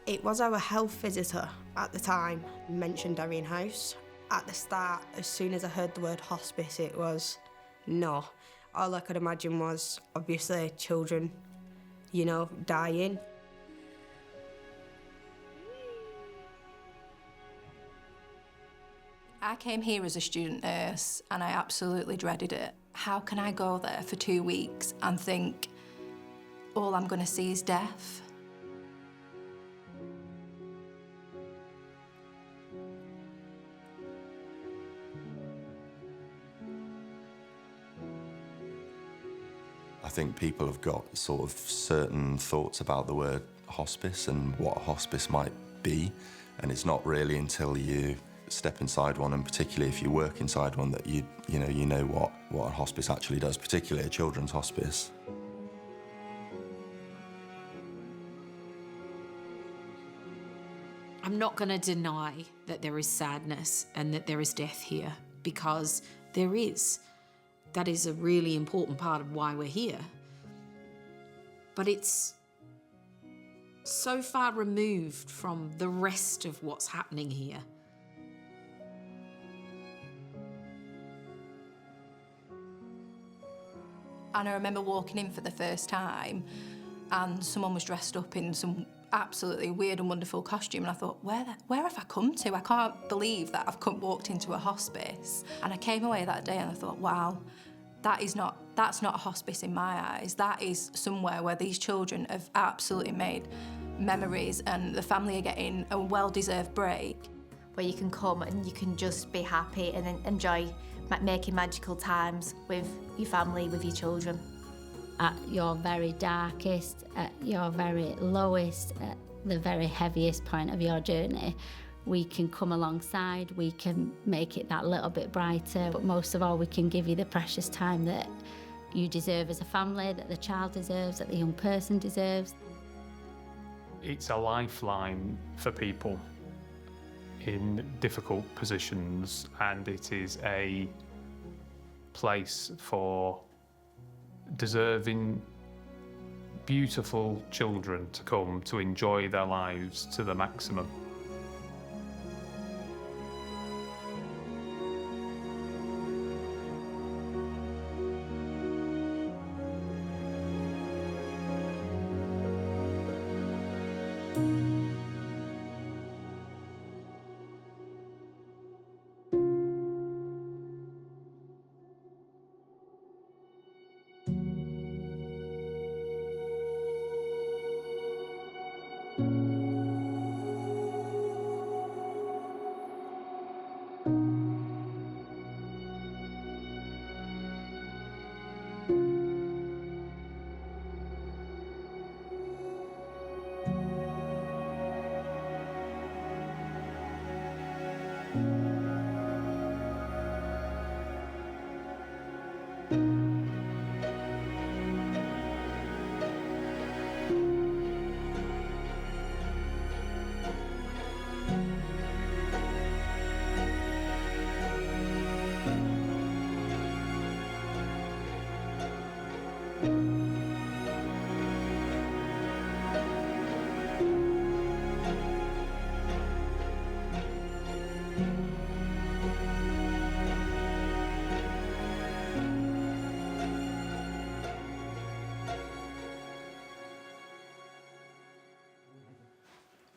It was our health visitor at the time mentioned Derian House. At the start, as soon as I heard the word hospice, it was no. All I could imagine was, obviously, children, you know, dying. I came here as a student nurse and I absolutely dreaded it. How can I go there for 2 weeks and think all I'm going to see is death? I think people have got sort of certain thoughts about the word hospice and what a hospice might be, and it's not really until you step inside one, and particularly if you work inside one, that you know what a hospice actually does, particularly a children's hospice. I'm not going to deny that there is sadness and that there is death here, because there is. That is a really important part of why we're here. But it's so far removed from the rest of what's happening here. And I remember walking in for the first time and someone was dressed up in some absolutely weird and wonderful costume, and I thought, where have I come to? I can't believe that I've walked into a hospice. And I came away that day and I thought, wow, that's not a hospice in my eyes. That is somewhere where these children have absolutely made memories and the family are getting a well-deserved break. Where you can come and you can just be happy and enjoy making magical times with your family, with your children. At your very darkest, at your very lowest, at the very heaviest point of your journey, we can come alongside, we can make it that little bit brighter, but most of all, we can give you the precious time that you deserve as a family, that the child deserves, that the young person deserves. It's a lifeline for people in difficult positions, and it is a place for deserving, beautiful children to come to enjoy their lives to the maximum.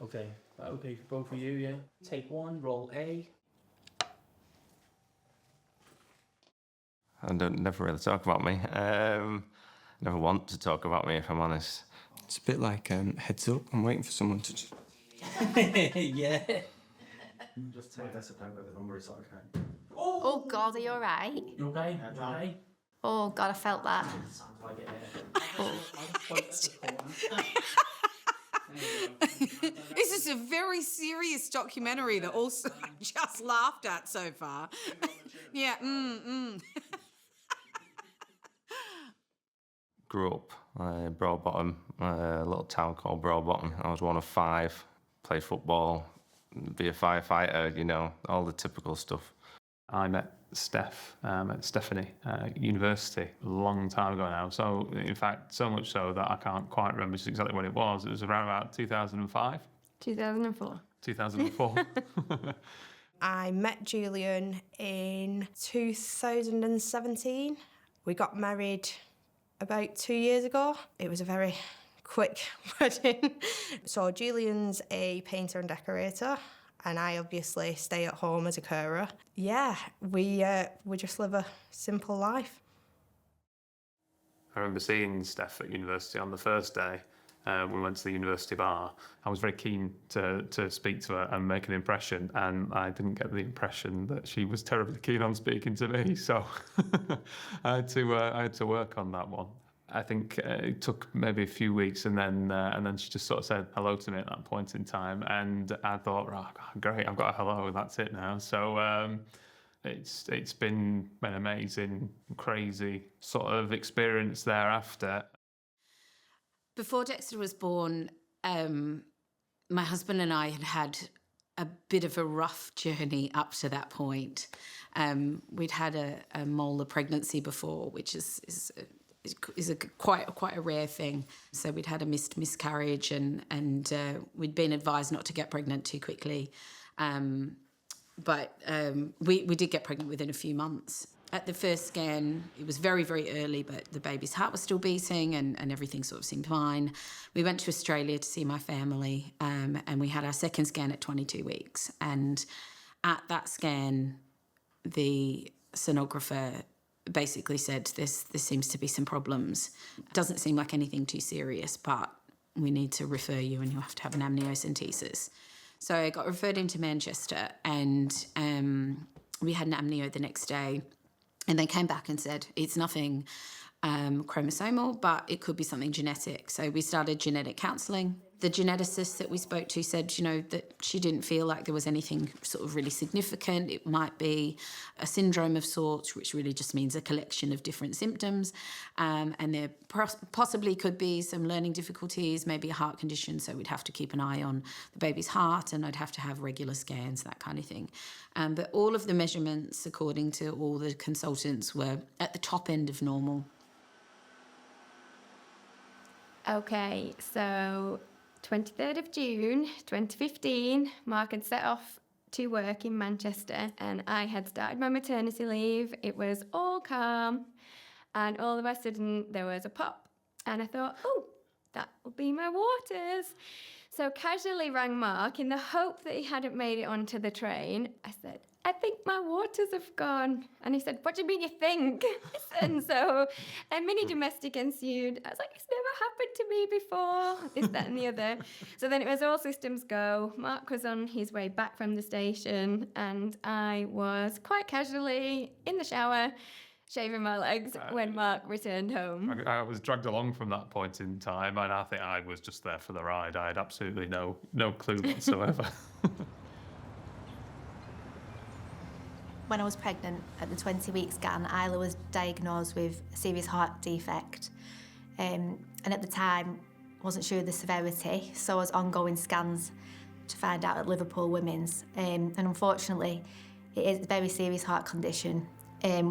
Okay, okay for both of you, yeah? Take one, roll A. I never really talk about me. Never want to talk about me, if I'm honest. It's a bit like heads up. I'm waiting for someone to just... Yeah. Just take this down with the number, it's okay. Oh God, are you alright? You okay? You okay? Oh God, I felt that. Sounds like it. This is a very serious documentary that also just laughed at so far. Yeah, Grew up Broadbottom, a little town called Broadbottom. I was one of 5, played football, be a firefighter, you know, all the typical stuff. I met Steph at Stephanie University a long time ago now. So, in fact, so much so that I can't quite remember just exactly when it was. It was around about 2005. 2004. 2004. I met Julian in 2017. We got married about 2 years ago. It was a very quick wedding. So Julian's a painter and decorator, and I obviously stay at home as a carer. Yeah, we just live a simple life. I remember seeing Steph at university on the first day. We went to the university bar. I was very keen to speak to her and make an impression, and I didn't get the impression that she was terribly keen on speaking to me, so I had to work on that one. I think it took maybe a few weeks, and then she just sort of said hello to me at that point in time, and I thought, oh, great, I've got a hello, that's it now. So it's been an amazing, crazy sort of experience thereafter. Before Dexter was born, my husband and I had a bit of a rough journey up to that point. We'd had a molar pregnancy before, which is quite a rare thing. So we'd had a miscarriage, and we'd been advised not to get pregnant too quickly. But we did get pregnant within a few months. At the first scan, it was very, very early, but the baby's heart was still beating and everything sort of seemed fine. We went to Australia to see my family, and we had our second scan at 22 weeks. And at that scan, the sonographer basically said, there seems to be some problems. It doesn't seem like anything too serious, but we need to refer you and you'll have to have an amniocentesis. So I got referred into Manchester, and we had an amnio the next day. And they came back and said, it's nothing chromosomal, but it could be something genetic. So we started genetic counselling. The geneticist that we spoke to said, that she didn't feel like there was anything sort of really significant. It might be a syndrome of sorts, which really just means a collection of different symptoms. And there possibly could be some learning difficulties, maybe a heart condition. So we'd have to keep an eye on the baby's heart, and I'd have to have regular scans, that kind of thing. But all of the measurements, according to all the consultants, were at the top end of normal. Okay, so 23rd of June 2015, Mark had set off to work in Manchester, and I had started my maternity leave. It was all calm, and all of a sudden there was a pop, and I thought, oh, that will be my waters. So casually rang Mark in the hope that he hadn't made it onto the train. I said, I think my waters have gone. And he said, what do you mean you think? And so a mini domestic ensued. I was like, it's never happened to me before, this, that and the other. So then it was all systems go. Mark was on his way back from the station, and I was quite casually in the shower, shaving my legs when Mark returned home. I was dragged along from that point in time, and I think I was just there for the ride. I had absolutely no clue whatsoever. When I was pregnant at the 20-week scan, Isla was diagnosed with a serious heart defect. And at the time, wasn't sure of the severity, so I was ongoing scans to find out at Liverpool Women's. And unfortunately, it is a very serious heart condition,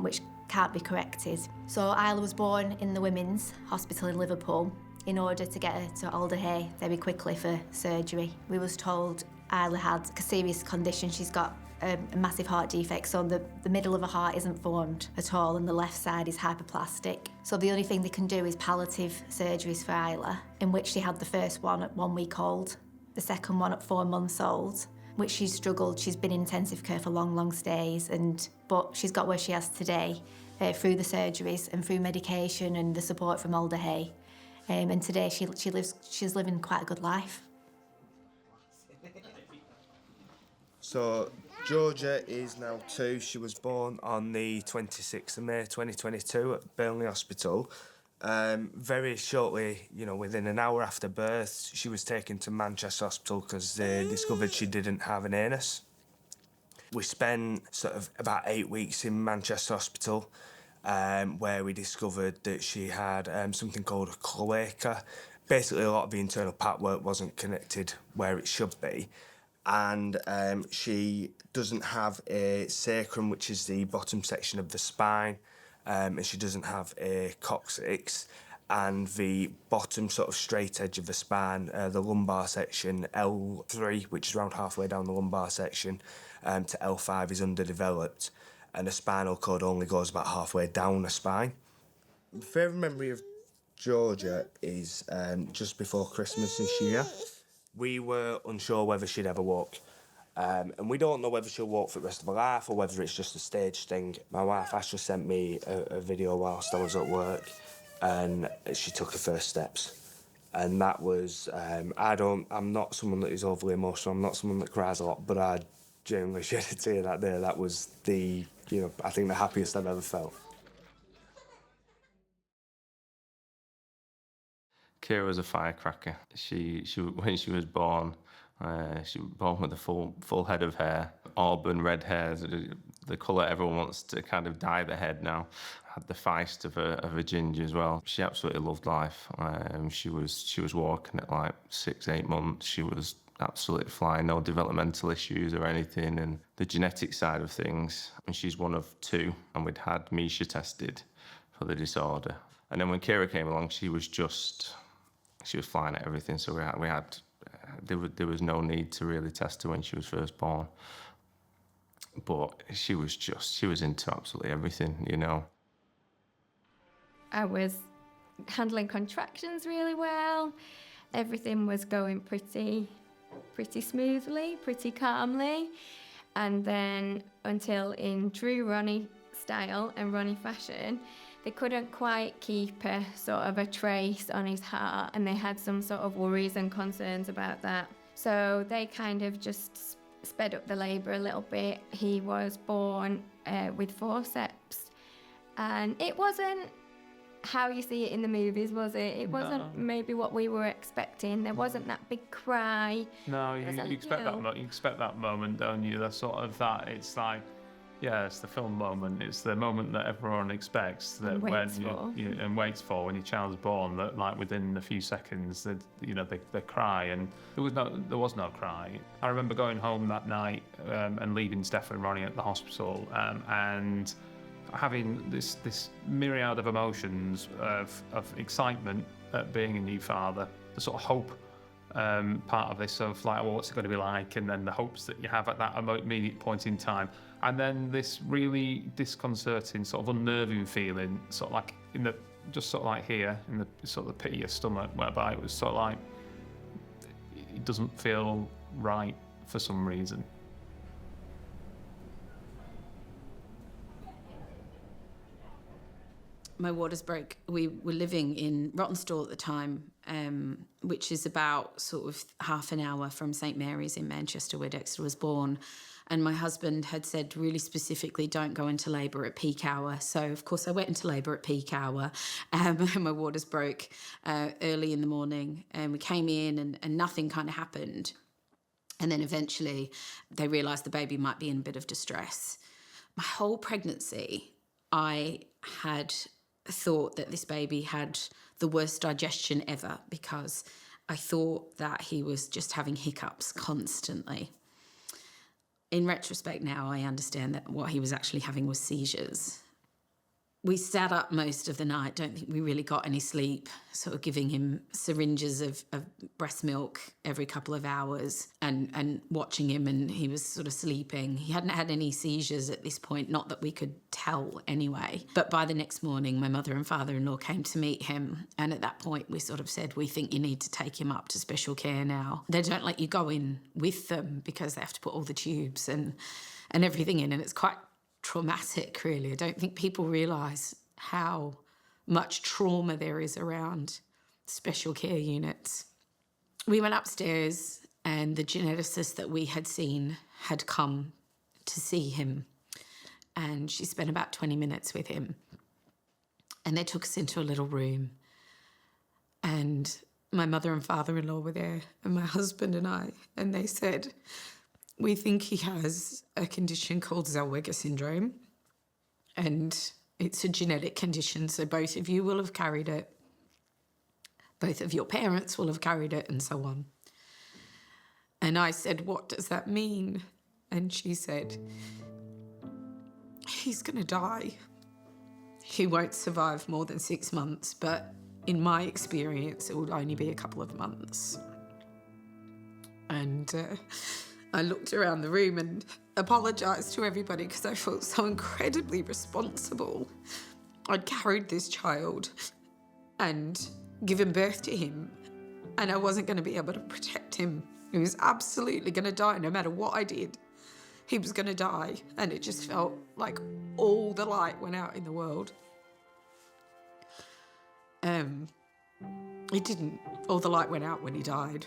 which can't be corrected. So Isla was born in the Women's Hospital in Liverpool in order to get her to Alderhay very quickly for surgery. We was told Isla had a serious condition. She's got a massive heart defect, so the middle of her heart isn't formed at all, and the left side is hyperplastic. So the only thing they can do is palliative surgeries for Isla, in which she had the first one at 1 week old, the second one at 4 months old, which she's struggled. She's been in intensive care for long stays, but she's got where she has today through the surgeries and through medication and the support from Alderhay. And today she's living quite a good life. So Georgia is now 2. She was born on the 26th of May 2022 at Burnley Hospital. Very shortly, within an hour after birth, she was taken to Manchester Hospital because they discovered she didn't have an anus. We spent sort of about 8 weeks in Manchester Hospital, where we discovered that she had something called a cloaca. Basically, a lot of the internal patchwork wasn't connected where it should be. And she doesn't have a sacrum, which is the bottom section of the spine, and she doesn't have a coccyx. and the bottom sort of straight edge of the spine, the lumbar section, L3, which is around halfway down the lumbar section, to L5 is underdeveloped, and the spinal cord only goes about halfway down the spine. My favourite memory of Georgia is just before Christmas this year. We were unsure whether she'd ever walk. And we don't know whether she'll walk for the rest of her life or whether it's just a stage thing. My wife Ashley sent me a video whilst I was at work, and she took her first steps. And that was, I'm not someone that is overly emotional, I'm not someone that cries a lot, but I genuinely shed a tear that day. That was I think the happiest I've ever felt. Kira was a firecracker. She when she was born, she was born with a full head of hair, auburn red hair, the colour everyone wants to kind of dye the head now. Had the feist of a ginger as well. She absolutely loved life. She was walking at like 6-8 months. She was absolutely flying, no developmental issues or anything. And the genetic side of things, and she's one of 2, and we'd had Misha tested for the disorder. And then when Kira came along, she was flying at everything. So there was no need to really test her when she was first born. But she was into absolutely everything, you know. I was handling contractions really well. Everything was going pretty smoothly, pretty calmly. And then until in true Ronnie style and Ronnie fashion, they couldn't quite keep a sort of a trace on his heart, and they had some sort of worries and concerns about that. So they kind of just sped up the labour a little bit. He was born with forceps, and it wasn't how you see it in the movies, was it? It wasn't maybe what we were expecting. There wasn't that big cry. No, you expect that. You expect that moment, don't you? That's sort of that. It's like, yeah, it's the film moment. It's the moment that everyone expects that and waits for when your child's born. That like within a few seconds, they cry, and there was no cry. I remember going home that night and leaving Steph and Ronnie at the hospital, and having this myriad of emotions of excitement at being a new father, the sort of hope part of this of like, well, what's it going to be like, and then the hopes that you have at that immediate point in time, and then this really disconcerting, sort of unnerving feeling, sort of like just sort of like here in the sort of the pit of your stomach, whereby it was sort of like it doesn't feel right for some reason. My waters broke. We were living in Rawtenstall at the time, which is about sort of half an hour from St Mary's in Manchester, where Dexter was born. And my husband had said really specifically, don't go into labour at peak hour. So, of course, I went into labour at peak hour, and my waters broke early in the morning. And we came in and nothing kind of happened. And then eventually they realised the baby might be in a bit of distress. My whole pregnancy, I had thought that this baby had the worst digestion ever, because I thought that he was just having hiccups constantly. In retrospect now, I understand that what he was actually having was seizures. We sat up most of the night, don't think we really got any sleep, sort of giving him syringes of breast milk every couple of hours and watching him, and he was sort of sleeping. He hadn't had any seizures at this point, not that we could tell anyway. But by the next morning, my mother and father-in-law came to meet him, and at that point we sort of said, we think you need to take him up to special care now. They don't let you go in with them because they have to put all the tubes and everything in, and it's quite traumatic, really. I don't think people realise how much trauma there is around special care units. We went upstairs, and the geneticist that we had seen had come to see him, and she spent about 20 minutes with him. And they took us into a little room, and my mother and father-in-law were there, and my husband and I, and they said, we think he has a condition called Zellweger syndrome, and it's a genetic condition, so both of you will have carried it. Both of your parents will have carried it, and so on. And I said, what does that mean? And she said, he's going to die. He won't survive more than 6 months, but in my experience, it would only be a couple of months. And I looked around the room and apologised to everybody because I felt so incredibly responsible. I'd carried this child and given birth to him, and I wasn't going to be able to protect him. He was absolutely going to die no matter what I did. He was going to die, and it just felt like all the light went out in the world. It didn't. All the light went out when he died,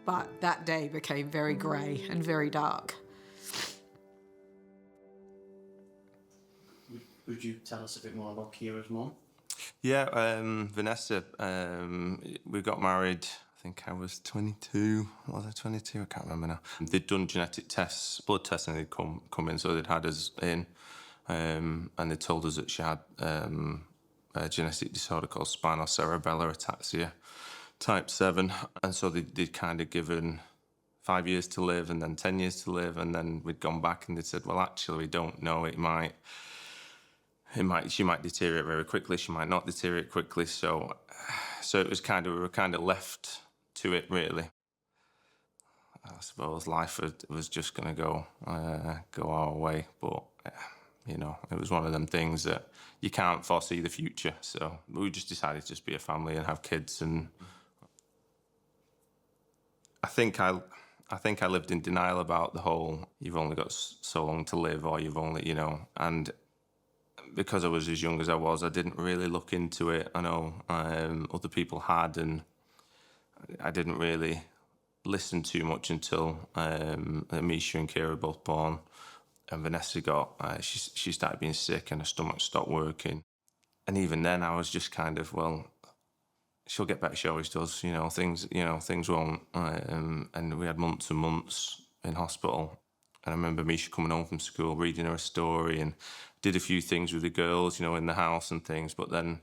but that day became very grey and very dark. Would you tell us a bit more about Kira's mum? Yeah, Vanessa, we got married, I think I was 22. Was I 22? I can't remember now. They'd done genetic tests, blood tests, and they'd come in, so they'd had us in, and they told us that she had a genetic disorder called spinal cerebellar ataxia, type 7. And so they'd kind of given 5 years to live and then 10 years to live, and then we'd gone back and they'd said, well, actually, we don't know, she might deteriorate very quickly, she might not deteriorate quickly, so it was kind of, we were kind of left to it, really. I suppose life was just going to go our way, but you know, it was one of them things that you can't foresee the future, so we just decided to just be a family and have kids. And I think I lived in denial about the whole, you've only got so long to live, or you've only, you know, and because I was as young as I was, I didn't really look into it. I know other people had, and I didn't really listen too much until Misha and Kira were both born, and Vanessa got, she started being sick and her stomach stopped working. And even then I was just kind of, well, she'll get better, she always does, you know, things won't. And we had months and months in hospital. And I remember Misha coming home from school, reading her a story, and did a few things with the girls, you know, in the house and things, but then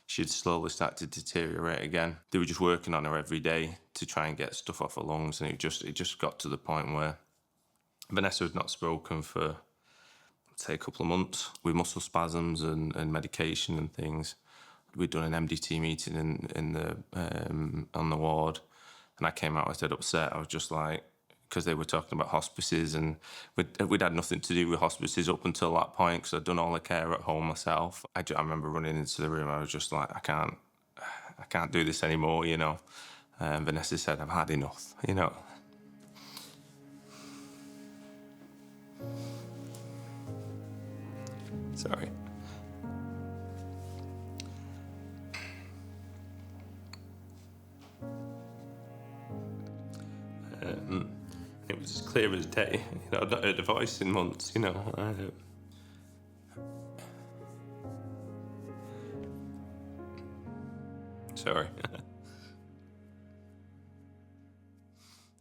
she'd slowly start to deteriorate again. They were just working on her every day to try and get stuff off her lungs, and it just got to the point where Vanessa had not spoken for, say, a couple of months with muscle spasms and medication and things. We'd done an MDT meeting on the ward, and I came out, I said, upset. I was just like, because they were talking about hospices, and we'd had nothing to do with hospices up until that point, because I'd done all the care at home myself. I remember running into the room, I was just like, I can't do this anymore, you know. And Vanessa said, I've had enough, you know. Sorry. It was as clear as day. You know, I'd not heard a voice in months, you know. Sorry.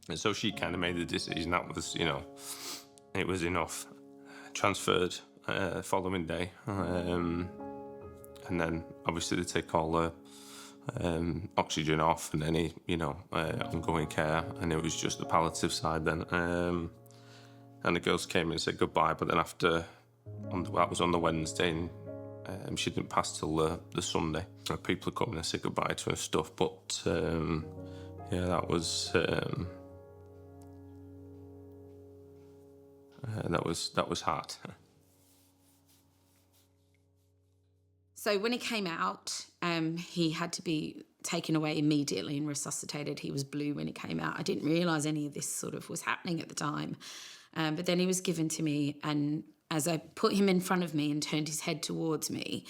And so she kind of made the decision. That was, you know, it was enough. Transferred following day. And then, obviously, they take all the oxygen off and any, you know, ongoing care, and it was just the palliative side then. And the girls came in and said goodbye, but then after, that was on the Wednesday, and she didn't pass till the Sunday. People had come in and said goodbye to her and stuff, but yeah, that was hard. So when he came out, he had to be taken away immediately and resuscitated. He was blue when he came out. I didn't realise any of this sort of was happening at the time. But then he was given to me, and as I put him in front of me and turned his head towards me,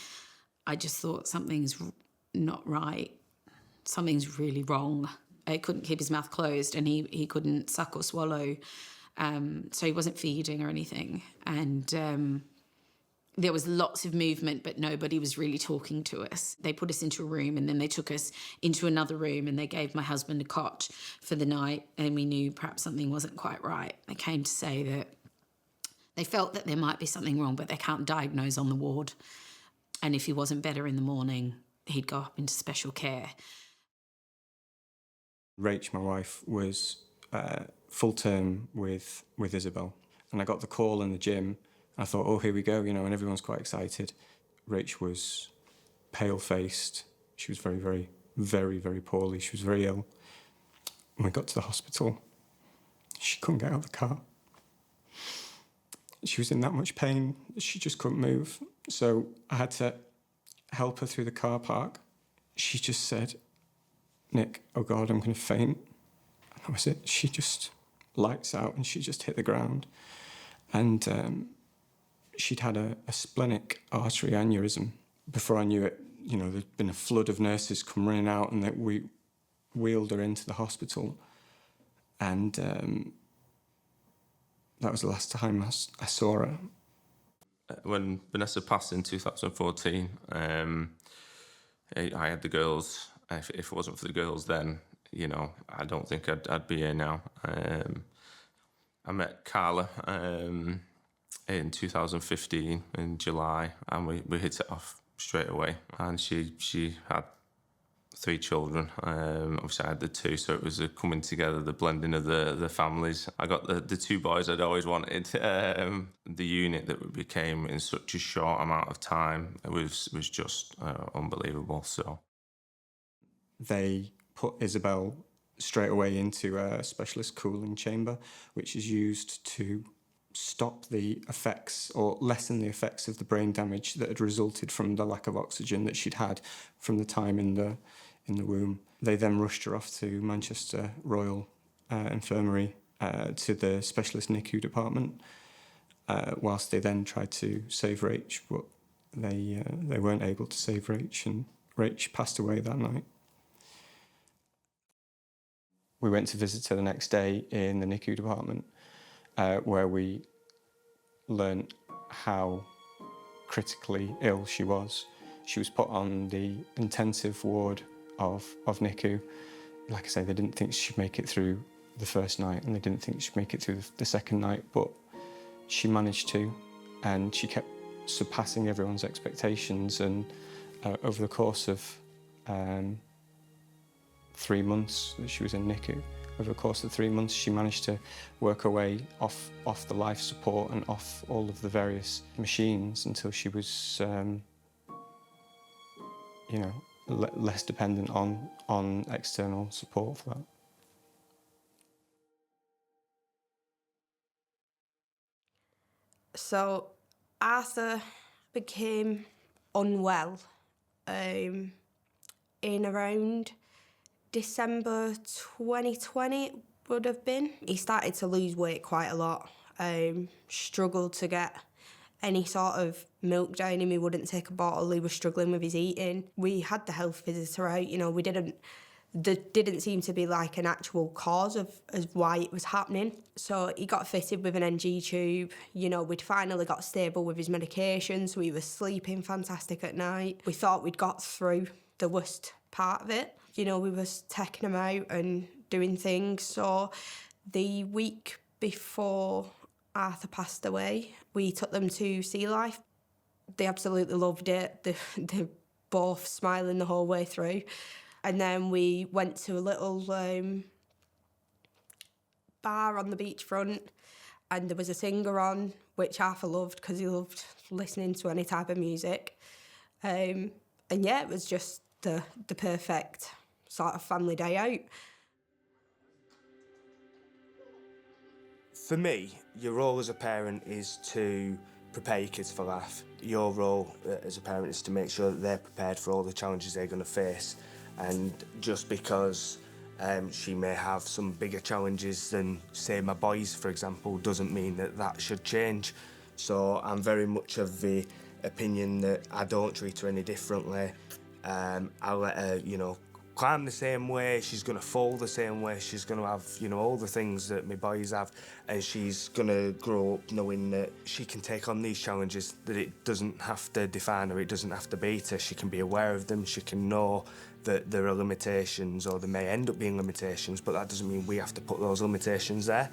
I just thought something's not right. Something's really wrong. He couldn't keep his mouth closed, and he couldn't suck or swallow. So he wasn't feeding or anything. And there was lots of movement, but nobody was really talking to us. They put us into a room, and then they took us into another room, and they gave my husband a cot for the night, and we knew perhaps something wasn't quite right. They came to say that they felt that there might be something wrong, but they can't diagnose on the ward. And if he wasn't better in the morning, he'd go up into special care. Rach, my wife, was full term with Isabel, and I got the call in the gym. I thought, oh, here we go, you know, and everyone's quite excited. Rach was pale-faced. She was very, very very, very poorly. She was very ill. When we got to the hospital, she couldn't get out of the car. She was in that much pain, she just couldn't move. So I had to help her through the car park. She just said, "Nick, oh God, I'm going to faint." And that was it. She just lights out and she just hit the ground. And she'd had a splenic artery aneurysm. Before I knew it, you know, there'd been a flood of nurses come running out, and that we wheeled her into the hospital. And that was the last time I saw her. When Vanessa passed in 2014, I had the girls. If it wasn't for the girls then, you know, I don't think I'd be here now. I met Carla in 2015 in July, and we hit it off straight away. And she had 3 children. Obviously I had the 2, so it was a coming together, the blending of the families. I got the 2 boys I'd always wanted. The unit that we became in such a short amount of time was just unbelievable. So they put Isabel straight away into a specialist cooling chamber, which is used to stop the effects or lessen the effects of the brain damage that had resulted from the lack of oxygen that she'd had from the time in the womb. They then rushed her off to Manchester Royal Infirmary to the specialist NICU department, whilst they then tried to save Rach, but they weren't able to save Rach, and Rach passed away that night. We went to visit her the next day in the NICU department, where we learnt how critically ill she was. She was put on the intensive ward of NICU. Like I say, they didn't think she'd make it through the first night, and they didn't think she'd make it through the second night, but she managed to, and she kept surpassing everyone's expectations. And over the course of 3 months that she was in NICU, over the course of 3 months, she managed to work her way off the life support and off all of the various machines until she was, you know, less dependent on external support for that. So Arthur became unwell in around December 2020 it would have been. He started to lose weight quite a lot, struggled to get any sort of milk down him. He wouldn't take a bottle, he was struggling with his eating. We had the health visitor out, you know, there didn't seem to be like an actual cause of why it was happening. So he got fitted with an NG tube. You know, we'd finally got stable with his medication, so he was sleeping fantastic at night. We thought we'd got through the worst part of it. You know, we was taking him out and doing things. So the week before Arthur passed away, we took them to Sea Life. They absolutely loved it. They're both smiling the whole way through. And then we went to a little bar on the beachfront, and there was a singer on, which Arthur loved because he loved listening to any type of music. And yeah, it was just the perfect sort of family day out. For me, your role as a parent is to prepare your kids for life. Your role as a parent is to make sure that they're prepared for all the challenges they're going to face. And just because she may have some bigger challenges than, say, my boys, for example, doesn't mean that should change. So I'm very much of the opinion that I don't treat her any differently. I'll let her, you know, climb the same way, she's going to fall the same way, she's going to have, you know, all the things that my boys have, and she's going to grow up knowing that she can take on these challenges, that it doesn't have to define her, it doesn't have to beat her. She can be aware of them, she can know that there are limitations, or there may end up being limitations, but that doesn't mean we have to put those limitations there.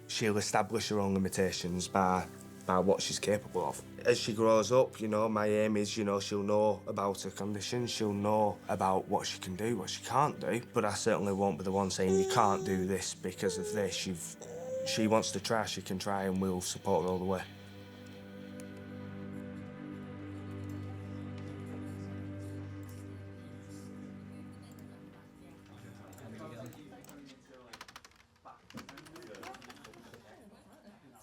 She'll establish her own limitations by what she's capable of. As she grows up, you know, my aim is, you know, she'll know about her condition, she'll know about what she can do, what she can't do, but I certainly won't be the one saying you can't do this because of this. She wants to try, she can try, and we'll support her all the way.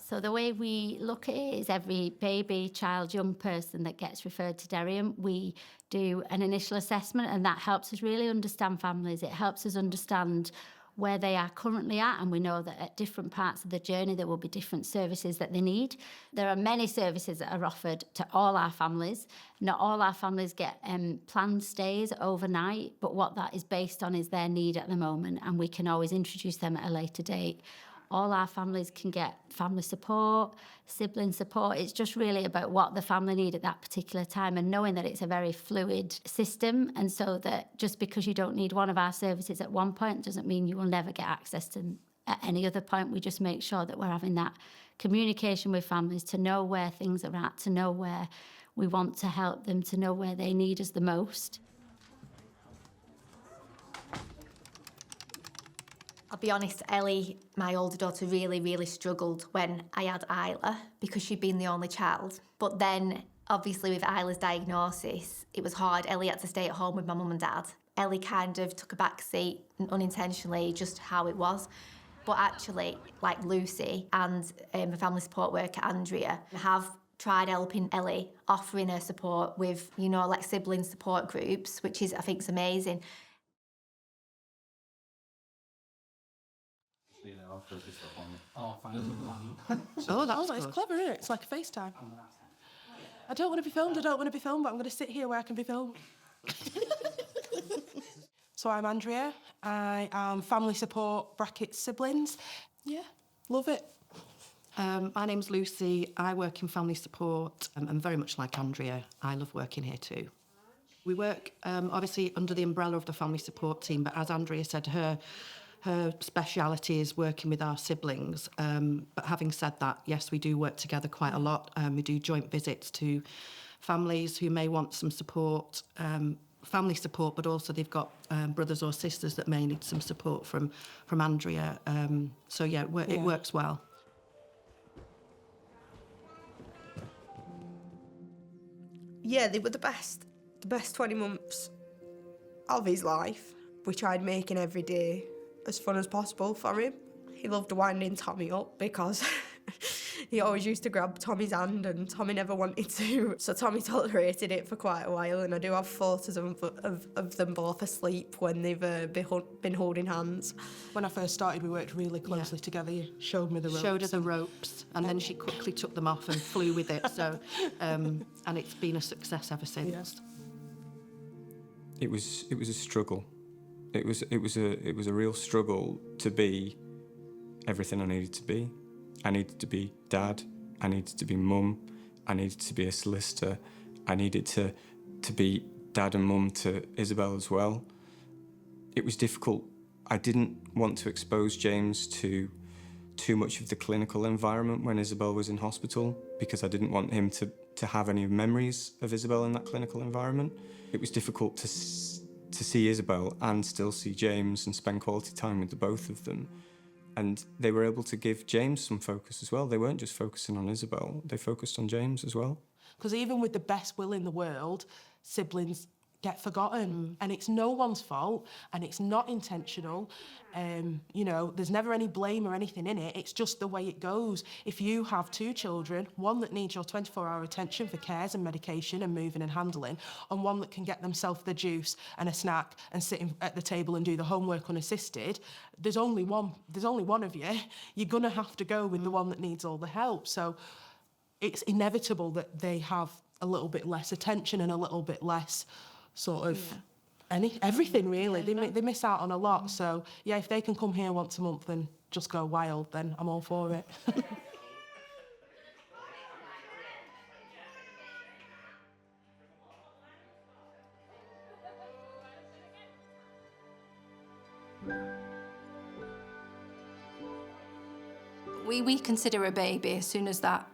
So the way we look at it is every baby, child, young person that gets referred to Derian, we do an initial assessment, and that helps us really understand families. It helps us understand where they are currently at, and we know that at different parts of the journey there will be different services that they need. There are many services that are offered to all our families. Not all our families get planned stays overnight, but what that is based on is their need at the moment, and we can always introduce them at a later date. All our families can get family support, sibling support. It's just really about what the family need at that particular time, and knowing that it's a very fluid system, and so that just because you don't need one of our services at one point doesn't mean you will never get access to them at any other point. We just make sure that we're having that communication with families to know where things are at, to know where we want to help them, to know where they need us the most. I'll be honest, Ellie, my older daughter, really struggled when I had Isla because she'd been the only child. But then, obviously, with Isla's diagnosis, it was hard. Ellie had to stay at home with my mum and dad. Ellie kind of took a back seat, unintentionally, just how it was. But actually, like Lucy and the family support worker, Andrea, have tried helping Ellie, offering her support with, you know, like sibling support groups, which is, I think, is amazing. It's clever, isn't it? It's like a FaceTime. I don't want to be filmed, but I'm going to sit here where I can be filmed. So I'm Andrea. I am family support brackets siblings. Yeah, love it. My name's Lucy. I work in family support, and very much like Andrea, I love working here too. We work obviously under the umbrella of the family support team, but as Andrea said, her speciality is working with our siblings. But having said that, yes, we do work together quite a lot. We do joint visits to families who may want some support, family support, but also they've got brothers or sisters that may need some support from Andrea. So yeah, it works well. Yeah, they were the best 20 months of his life. We tried making every day as fun as possible for him. He loved winding Tommy up because he always used to grab Tommy's hand and Tommy never wanted to. So Tommy tolerated it for quite a while, and I do have photos of them both asleep when they've been holding hands. When I first started, we worked really closely together. You showed me the ropes. Showed her the ropes, and then she quickly took them off and flew with it. So, and it's been a success ever since. Yes. It was a struggle. It was a real struggle to be everything I needed to be. I needed to be dad, I needed to be mum, I needed to be a solicitor, I needed to be dad and mum to Isabel as well. It was difficult. I didn't want to expose James to too much of the clinical environment when Isabel was in hospital, because I didn't want him to have any memories of Isabel in that clinical environment. It was difficult to see Isabel and still see James and spend quality time with the both of them. And they were able to give James some focus as well. They weren't just focusing on Isabel, they focused on James as well. Because even with the best will in the world, siblings get forgotten. And it's no one's fault, and it's not intentional. You know, there's never any blame or anything in it. It's just the way it goes. If you have two children, one that needs your 24-hour attention for cares and medication and moving and handling, and one that can get themselves the juice and a snack and sit at the table and do the homework unassisted, there's only one of you. You're gonna have to go with the one that needs all the help. So it's inevitable that they have a little bit less attention and a little bit less sort of everything really. They miss out on a lot. So yeah, if they can come here once a month and just go wild, then I'm all for it. We consider a baby as soon as that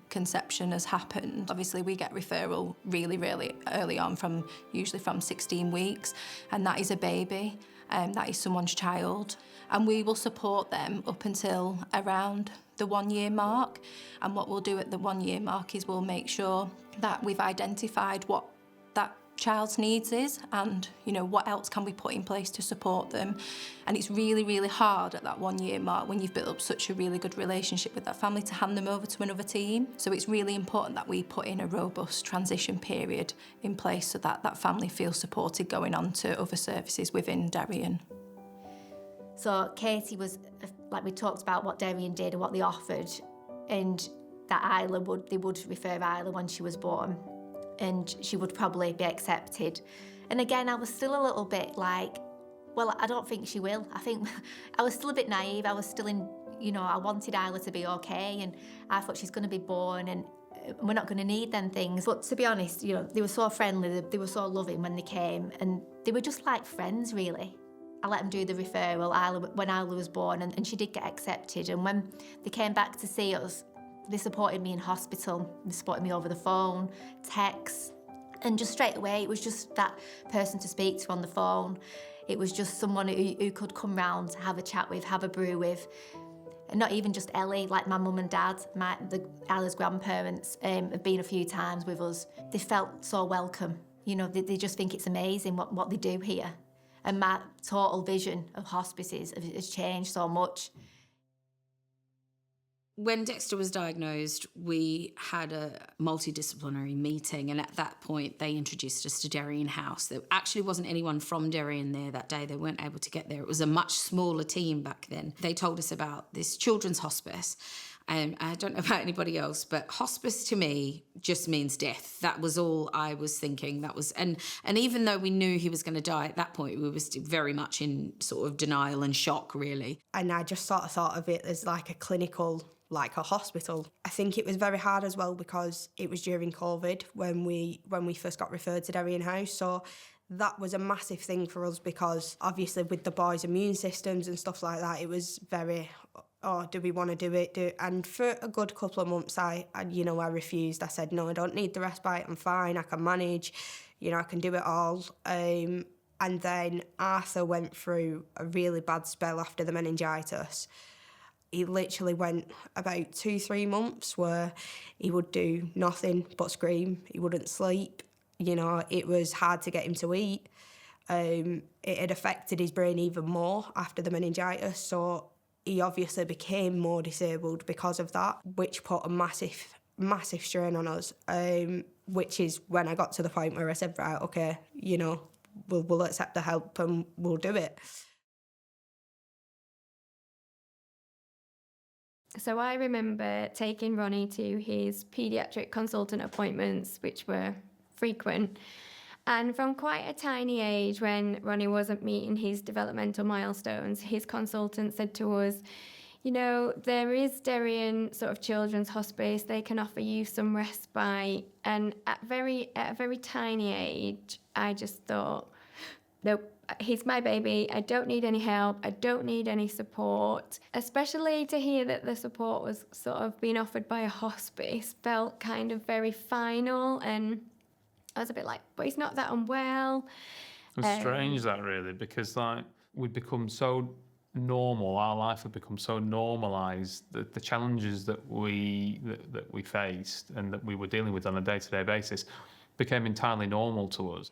conception has happened. Obviously, we get referral really, really early on, usually from 16 weeks, and that is a baby, that is someone's child. And we will support them up until around the 1 year mark. And what we'll do at the 1 year mark is we'll make sure that we've identified what that child's needs is, and you know, what else can we put in place to support them. And it's really, really hard at that 1 year mark, when you've built up such a really good relationship with that family, to hand them over to another team. So it's really important that we put in a robust transition period in place so that that family feels supported going on to other services within Derian. So Katie was, like we talked about what Derian did and what they offered, and that they would refer Isla when she was born, and she would probably be accepted. And again, I was still a little bit like, well, I don't think she will. I think I was still a bit naive. I was still in, you know, I wanted Isla to be okay, and I thought she's going to be born and we're not going to need them things. But to be honest, you know, they were so friendly, they were so loving when they came, and they were just like friends, really. I let them do the referral when Isla was born, and she did get accepted. And when they came back to see us, they supported me in hospital, they supported me over the phone, text, and just straight away, it was just that person to speak to on the phone. It was just someone who could come round, have a chat with, have a brew with. And not even just Ellie, like my mum and dad, Isla's grandparents have been a few times with us. They felt so welcome. You know, they just think it's amazing what they do here. And my total vision of hospices has changed so much. When Dexter was diagnosed, we had a multidisciplinary meeting, and at that point they introduced us to Derian House. There actually wasn't anyone from Derian there that day. They weren't able to get there. It was a much smaller team back then. They told us about this children's hospice. And I don't know about anybody else, but hospice to me just means death. That was all I was thinking. That was, and even though we knew he was going to die at that point, we were still very much in sort of denial and shock, really. And I just sort of thought of it as like a clinical, like a hospital. I think it was very hard as well because it was during COVID when we first got referred to Derian House. So that was a massive thing for us because obviously with the boys' immune systems and stuff like that, it was very, oh, do we want to do it? And for a good couple of months, I refused. I said, no, I don't need the respite. I'm fine. I can manage. You know, I can do it all. And then Arthur went through a really bad spell after the meningitis. He literally went about 2-3 months where he would do nothing but scream. He wouldn't sleep. You know, it was hard to get him to eat. It had affected his brain even more after the meningitis. So he obviously became more disabled because of that, which put a massive, massive strain on us, which is when I got to the point where I said, right, okay, you know, we'll accept the help and we'll do it. So I remember taking Ronnie to his paediatric consultant appointments, which were frequent. And from quite a tiny age, when Ronnie wasn't meeting his developmental milestones, his consultant said to us, you know, there is Derian sort of children's hospice, they can offer you some respite. And at a very tiny age, I just thought, nope, he's my baby, I don't need any help, I don't need any support. Especially to hear that the support was sort of being offered by a hospice felt kind of very final, and I was a bit like, but he's not that unwell. It's strange that really, because like we'd become so normal, our life had become so normalised that the challenges that we faced and that we were dealing with on a day-to-day basis became entirely normal to us.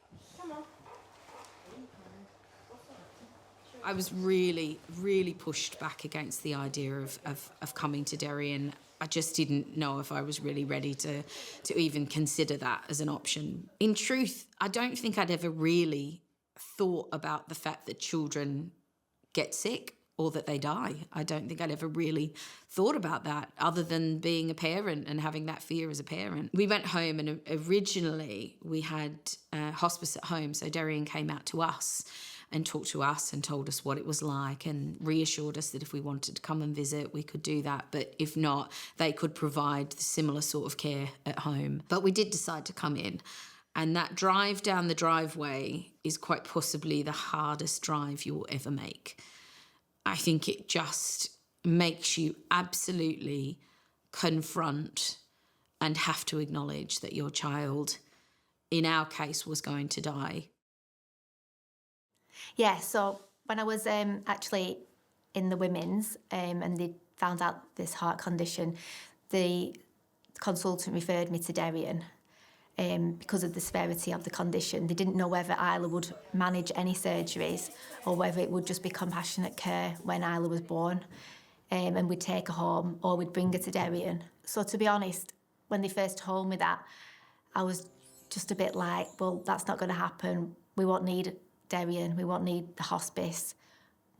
I was really, really pushed back against the idea of coming to Derian. I just didn't know if I was really ready to even consider that as an option. In truth, I don't think I'd ever really thought about the fact that children get sick or that they die. I don't think I'd ever really thought about that other than being a parent and having that fear as a parent. We went home and originally we had hospice at home, so Derian came out to us and talked to us and told us what it was like and reassured us that if we wanted to come and visit, we could do that. But if not, they could provide similar sort of care at home. But we did decide to come in. And that drive down the driveway is quite possibly the hardest drive you'll ever make. I think it just makes you absolutely confront and have to acknowledge that your child, in our case, was going to die. Yeah, so when I was actually in the women's and they found out this heart condition, the consultant referred me to Derian. because of the severity of the condition. They didn't know whether Isla would manage any surgeries or whether it would just be compassionate care when Isla was born. And we'd take her home or we'd bring her to Derian. So to be honest, when they first told me that, I was just a bit like, well, that's not going to happen. We won't need Derian, we won't need the hospice.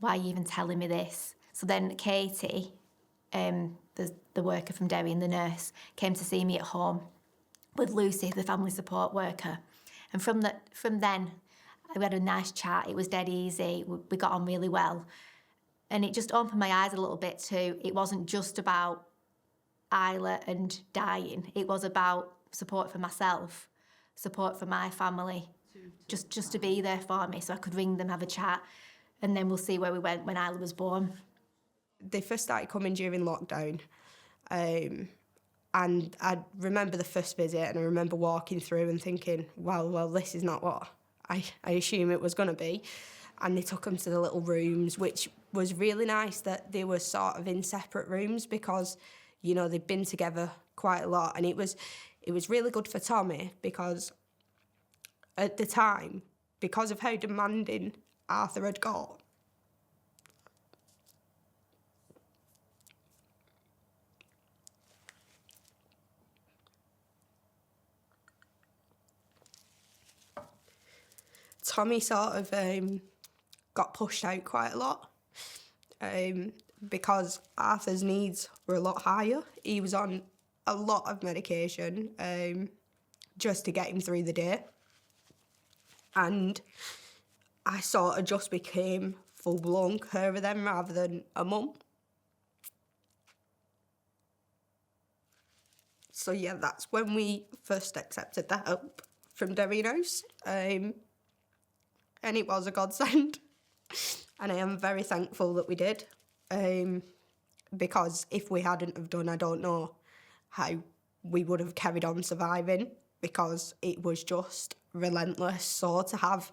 Why are you even telling me this? So then Katie, the worker from Derian, the nurse, came to see me at home with Lucy, the family support worker. And from then, we had a nice chat. It was dead easy. We got on really well. And it just opened my eyes a little bit too. It wasn't just about Isla and dying. It was about support for myself, support for my family, just to be there for me so I could ring them, have a chat, and then we'll see where we went when Isla was born. They first started coming during lockdown, and I remember the first visit, and I remember walking through and thinking, well, this is not what I assume it was going to be. And they took them to the little rooms, which was really nice that they were sort of in separate rooms because, you know, they'd been together quite a lot. And it was really good for Tommy because at the time, because of how demanding Arthur had got, Tommy sort of got pushed out quite a lot because Arthur's needs were a lot higher. He was on a lot of medication just to get him through the day. And I sort of just became full-blown carer then rather than a mum. So yeah, that's when we first accepted the help from Derian House. And it was a godsend. And I am very thankful that we did. Because if we hadn't have done, I don't know how we would have carried on surviving because it was just relentless. So to have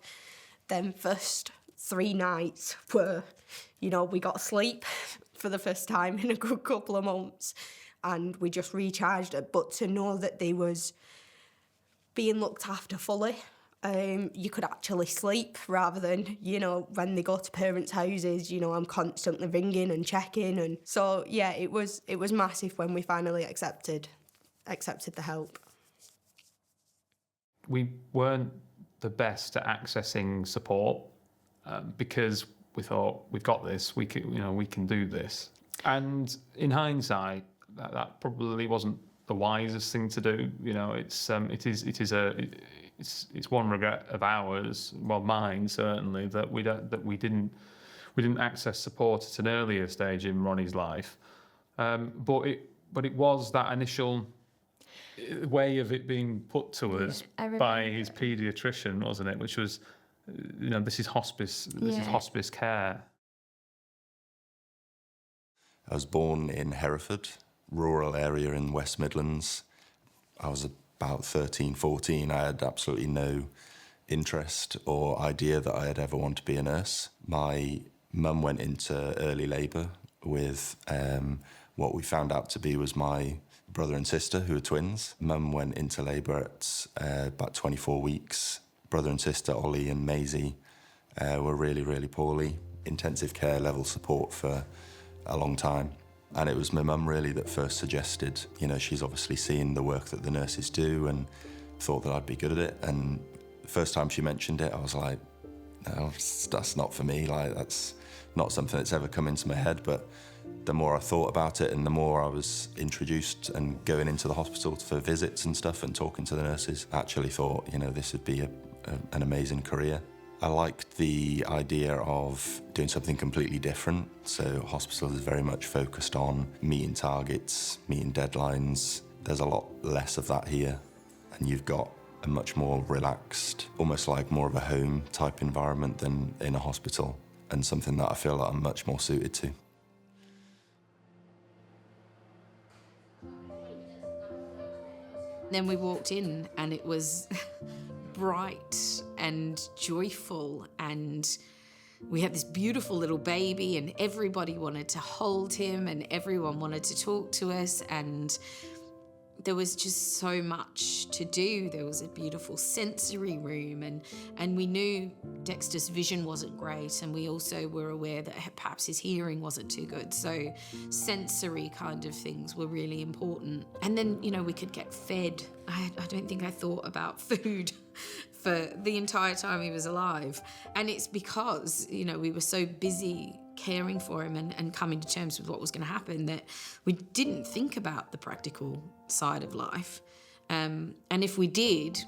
them first 3 nights where, you know, we got sleep for the first time in a good couple of months and we just recharged it. But to know that they was being looked after fully, you could actually sleep rather than, you know, when they go to parents' houses, you know, I'm constantly ringing and checking. And so, yeah, it was massive when we finally accepted the help. We weren't the best at accessing support because we thought, we've got this, we can do this. And in hindsight, that probably wasn't the wisest thing to do. You know, it's one regret of ours, well, mine certainly, that we didn't access support at an earlier stage in Ronnie's life. But it was that initial way of it being put to us by his paediatrician, wasn't it? Which was, you know, this is hospice. This is hospice care. I was born in Hereford, rural area in West Midlands. I was about 13, 14. I had absolutely no interest or idea that I had ever wanted to be a nurse. My mum went into early labour with what we found out to be was my brother and sister, who were twins. Mum went into labour at about 24 weeks. Brother and sister, Ollie and Maisie, were really, really poorly. Intensive care level support for a long time. And it was my mum really that first suggested, you know, she's obviously seen the work that the nurses do and thought that I'd be good at it. And the first time she mentioned it, I was like, no, that's not for me. Like, that's not something that's ever come into my head. But the more I thought about it and the more I was introduced and going into the hospital for visits and stuff and talking to the nurses, I actually thought, you know, this would be an amazing career. I liked the idea of doing something completely different. So hospital is very much focused on meeting targets, meeting deadlines. There's a lot less of that here. And you've got a much more relaxed, almost like more of a home type environment than in a hospital, and something that I feel that I'm much more suited to. Then we walked in and it was bright and joyful, and we had this beautiful little baby and everybody wanted to hold him and everyone wanted to talk to us, and There was just so much to do. There was a beautiful sensory room, and we knew Dexter's vision wasn't great, and we also were aware that perhaps his hearing wasn't too good. So sensory kind of things were really important. And then, you know, we could get fed. I don't think I thought about food for the entire time he was alive. And it's because, you know, we were so busy caring for him and coming to terms with what was going to happen that we didn't think about the practical side of life. And if we did,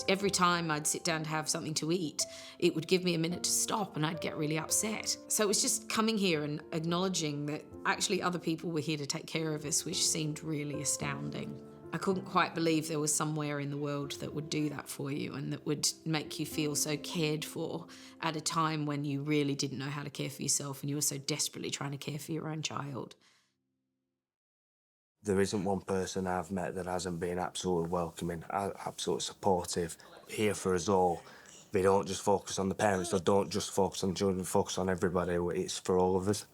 every time I'd sit down to have something to eat, it would give me a minute to stop and I'd get really upset. So it was just coming here and acknowledging that actually other people were here to take care of us, which seemed really astounding. I couldn't quite believe there was somewhere in the world that would do that for you and that would make you feel so cared for at a time when you really didn't know how to care for yourself and you were so desperately trying to care for your own child. There isn't one person I've met that hasn't been absolutely welcoming, absolutely supportive, here for us all. They don't just focus on the parents, they don't just focus on children, they focus on everybody. It's for all of us.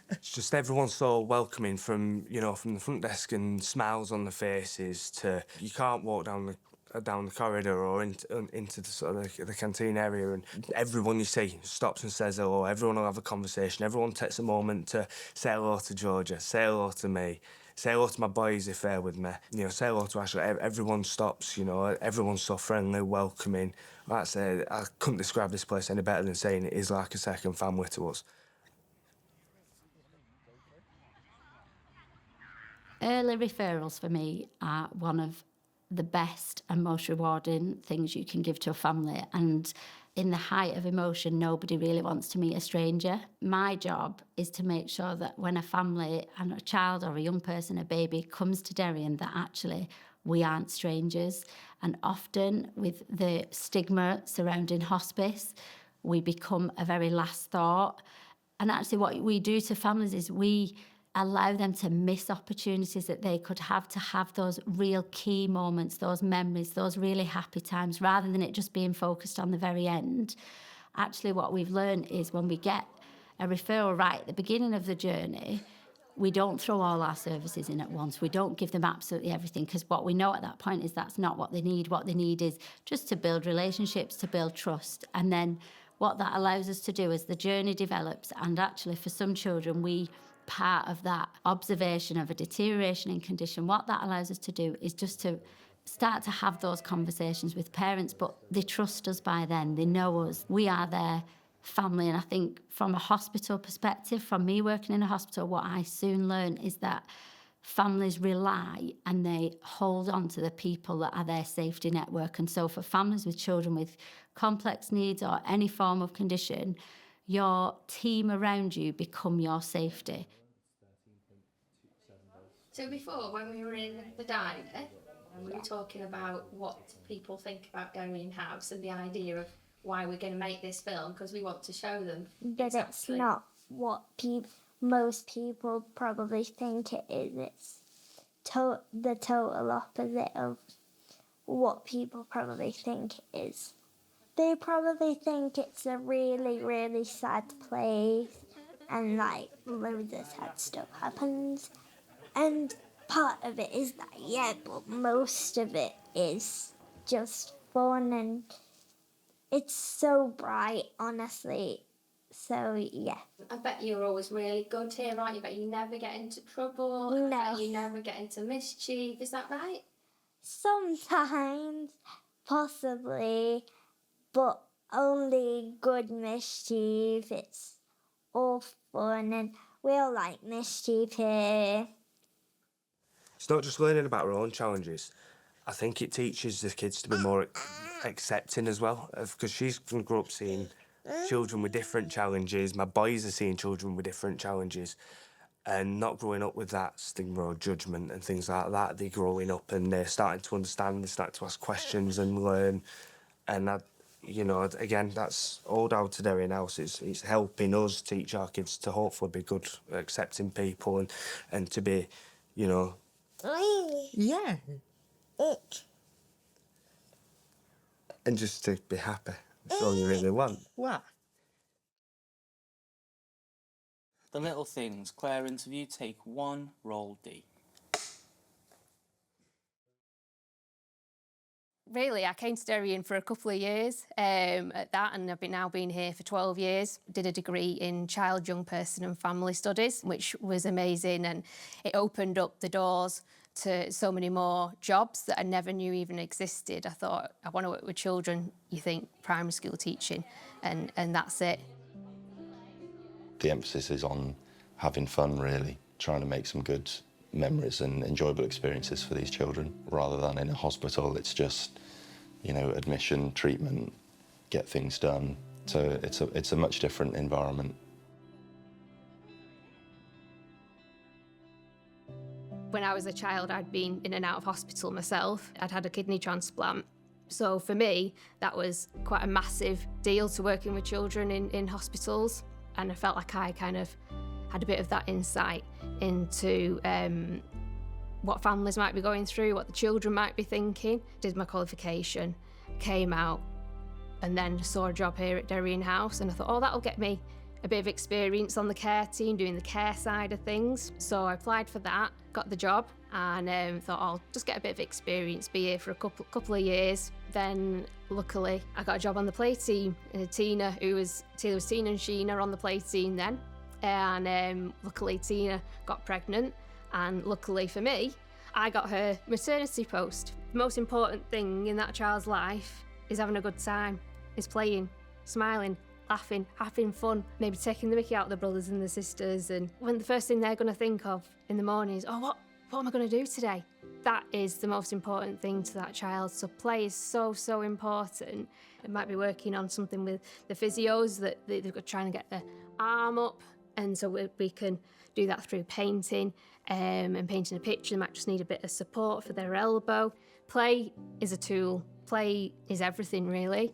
It's just everyone's so welcoming from the front desk and smiles on the faces to you can't walk down the corridor or into the sort of the canteen area and everyone you see stops and says hello. Everyone will have a conversation. Everyone takes a moment to say hello to Georgia, say hello to me, say hello to my boys if they're with me. You know, say hello to Ashley. Everyone stops. You know, everyone's so friendly, welcoming. Like I say, I couldn't describe this place any better than saying it is like a second family to us. Early referrals for me are one of the best and most rewarding things you can give to a family. And in the height of emotion, nobody really wants to meet a stranger. My job is to make sure that when a family and a child or a young person, a baby, comes to Derian, that actually we aren't strangers. And often with the stigma surrounding hospice, we become a very last thought. And actually what we do to families is we allow them to miss opportunities that they could have to have those real key moments, those memories, those really happy times, rather than it just being focused on the very end. Actually, what we've learned is when we get a referral right at the beginning of the journey, we don't throw all our services in at once. We don't give them absolutely everything, because what we know at that point is that's not what they need. What they need is just to build relationships, to build trust. And then what that allows us to do as the journey develops, and actually for some children, part of that observation of a deterioration in condition, what that allows us to do is just to start to have those conversations with parents, but they trust us by then, they know us, we are their family. And I think from a hospital perspective, from me working in a hospital, what I soon learned is that families rely and they hold on to the people that are their safety network. And so for families with children with complex needs or any form of condition, your team around you become your safety. So before, when we were in the diner, we were talking about what people think about Derian House and the idea of why we're going to make this film, because we want to show them. But it's not what most people probably think it is. It's the total opposite of what people probably think it is. They probably think it's a really, really sad place and, like, loads of sad stuff happens. And part of it is that, yeah, but most of it is just fun and it's so bright, honestly. So, yeah. I bet you're always really good here, aren't you? I bet you never get into trouble. No. I bet you never get into mischief. Is that right? Sometimes, possibly, but only good mischief. It's all fun and we all like mischief here. It's not just learning about our own challenges. I think it teaches the kids to be more accepting as well, because she's grew up seeing children with different challenges. My boys are seeing children with different challenges and not growing up with that stigma or judgment and things like that. They're growing up and they're starting to understand, they're starting to ask questions and learn. And that, you know, again, that's all down to Derian House. It's helping us teach our kids to hopefully be good, accepting people and to be, you know... Yeah. And just to be happy. That's all you really want. What? The Little Things, Claire interview, take 1, roll D. Really, I came to Derian for a couple of years at that, and I've now been here for 12 years. Did a degree in child, young person and family studies, which was amazing, and it opened up the doors to so many more jobs that I never knew even existed. I thought, I want to work with children. You think primary school teaching, and that's it. The emphasis is on having fun, really, trying to make some good memories and enjoyable experiences for these children, rather than in a hospital. It's just, you know, admission, treatment, get things done. So it's a much different environment. When I was a child, I'd been in and out of hospital myself. I'd had a kidney transplant. So for me, that was quite a massive deal to working with children in hospitals. And I felt like I kind of had a bit of that insight into what families might be going through, what the children might be thinking. Did my qualification, came out, and then saw a job here at Derian House, and I thought, oh, that'll get me a bit of experience on the care team, doing the care side of things. So I applied for that, got the job, and thought I'll just get a bit of experience, be here for a couple of years. Then, luckily, I got a job on the play team. Tina and Sheena on the play team then. And luckily Tina got pregnant, and luckily for me, I got her maternity post. The most important thing in that child's life is having a good time, is playing, smiling, laughing, having fun, maybe taking the mickey out of the brothers and the sisters. And when the first thing they're going to think of in the morning is, oh, what am I going to do today? That is the most important thing to that child. So play is so, so important. It might be working on something with the physios that they've got trying to get their arm up. And so we can do that through painting and painting a picture. They might just need a bit of support for their elbow. Play is a tool. Play is everything, really.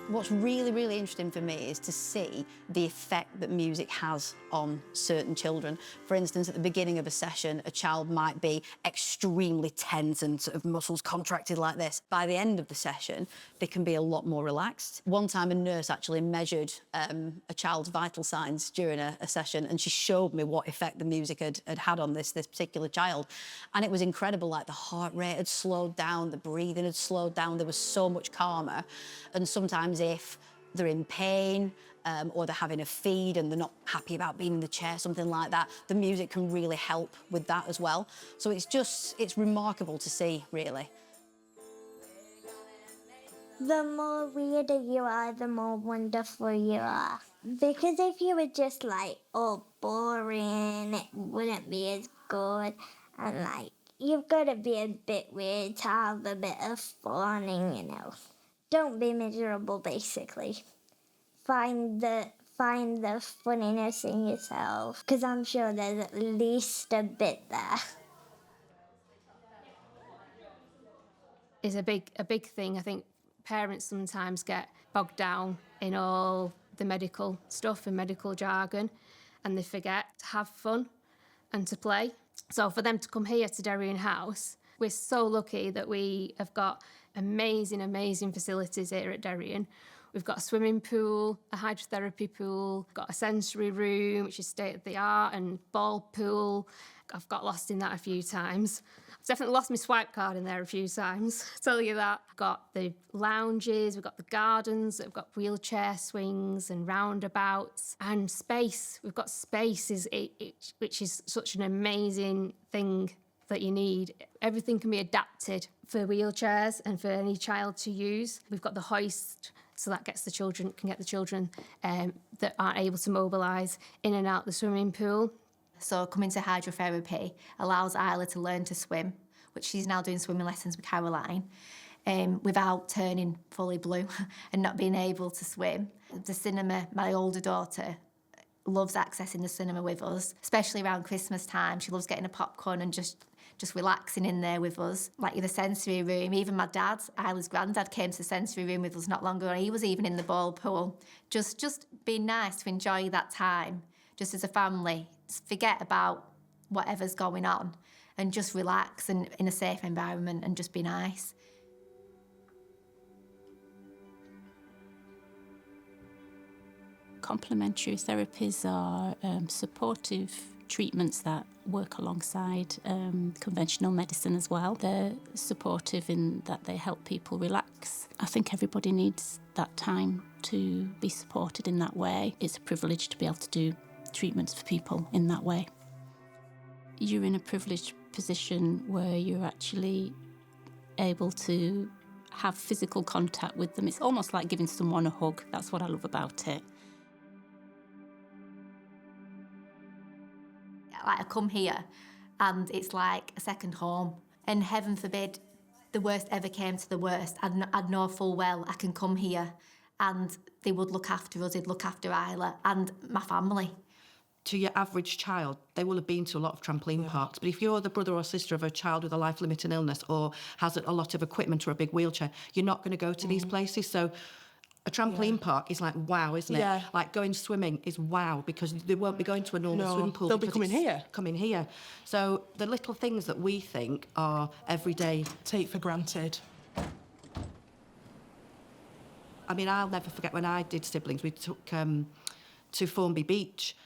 What's really, really interesting for me is to see the effect that music has on certain children. For instance, at the beginning of a session, a child might be extremely tense and sort of muscles contracted like this. By the end of the session, they can be a lot more relaxed. One time, a nurse actually measured a child's vital signs during a session, and she showed me what effect the music had on this particular child. And it was incredible, like the heart rate had slowed down, the breathing had slowed down, they were so much calmer. And sometimes if they're in pain or they're having a feed and they're not happy about being in the chair, something like that, the music can really help with that as well. So it's remarkable to see, really. The more weirder you are, the more wonderful you are. Because if you were just like, oh, boring, it wouldn't be as good. And like, you've got to be a bit weird to have a bit of fun and, you know. Don't be miserable, basically. Find the funniness in yourself, because I'm sure there's at least a bit there. It's a big thing. I think parents sometimes get bogged down in all the medical stuff and medical jargon, and they forget to have fun and to play. So for them to come here to Derian House, we're so lucky that we have got amazing, amazing facilities here at Derian. We've got a swimming pool, a hydrotherapy pool, got a sensory room, which is state-of-the-art, and ball pool. I've got lost in that a few times. I've definitely lost my swipe card in there a few times, I'll tell you that. We've got the lounges, we've got the gardens, we've got wheelchair swings and roundabouts, and space. We've got space, which is such an amazing thing that you need. Everything can be adapted for wheelchairs and for any child to use. We've got the hoist, so that gets the children, can get the children that aren't able to mobilise in and out the swimming pool. So coming to hydrotherapy allows Isla to learn to swim, which she's now doing swimming lessons with Caroline, without turning fully blue and not being able to swim. The cinema, my older daughter loves accessing the cinema with us, especially around Christmas time. She loves getting a popcorn and just relaxing in there with us. Like the sensory room, even my dad, Isla's granddad, came to the sensory room with us not long ago, and he was even in the ball pool. Just being nice to enjoy that time, just as a family. Just forget about whatever's going on and just relax and in a safe environment and just be nice. Complementary therapies are supportive treatments that work alongside conventional medicine as well. They're supportive in that they help people relax. I think everybody needs that time to be supported in that way. It's a privilege to be able to do treatments for people in that way. You're in a privileged position where you're actually able to have physical contact with them. It's almost like giving someone a hug. That's what I love about it. Like I come here and it's like a second home, and heaven forbid the worst ever came to the worst, I'd know full well I can come here and they would look after us, they'd look after Isla and my family. To your average child, they will have been to a lot of trampoline parks, but if you're the brother or sister of a child with a life-limiting illness or has a lot of equipment or a big wheelchair, you're not going to go to these places. So a trampoline park is like wow, isn't it? Yeah. Like going swimming is wow, because they won't be going to a normal swimming pool. They'll be coming here. Coming here. So the little things that we think are everyday, take for granted. I mean, I'll never forget when I did siblings, we took to Formby Beach,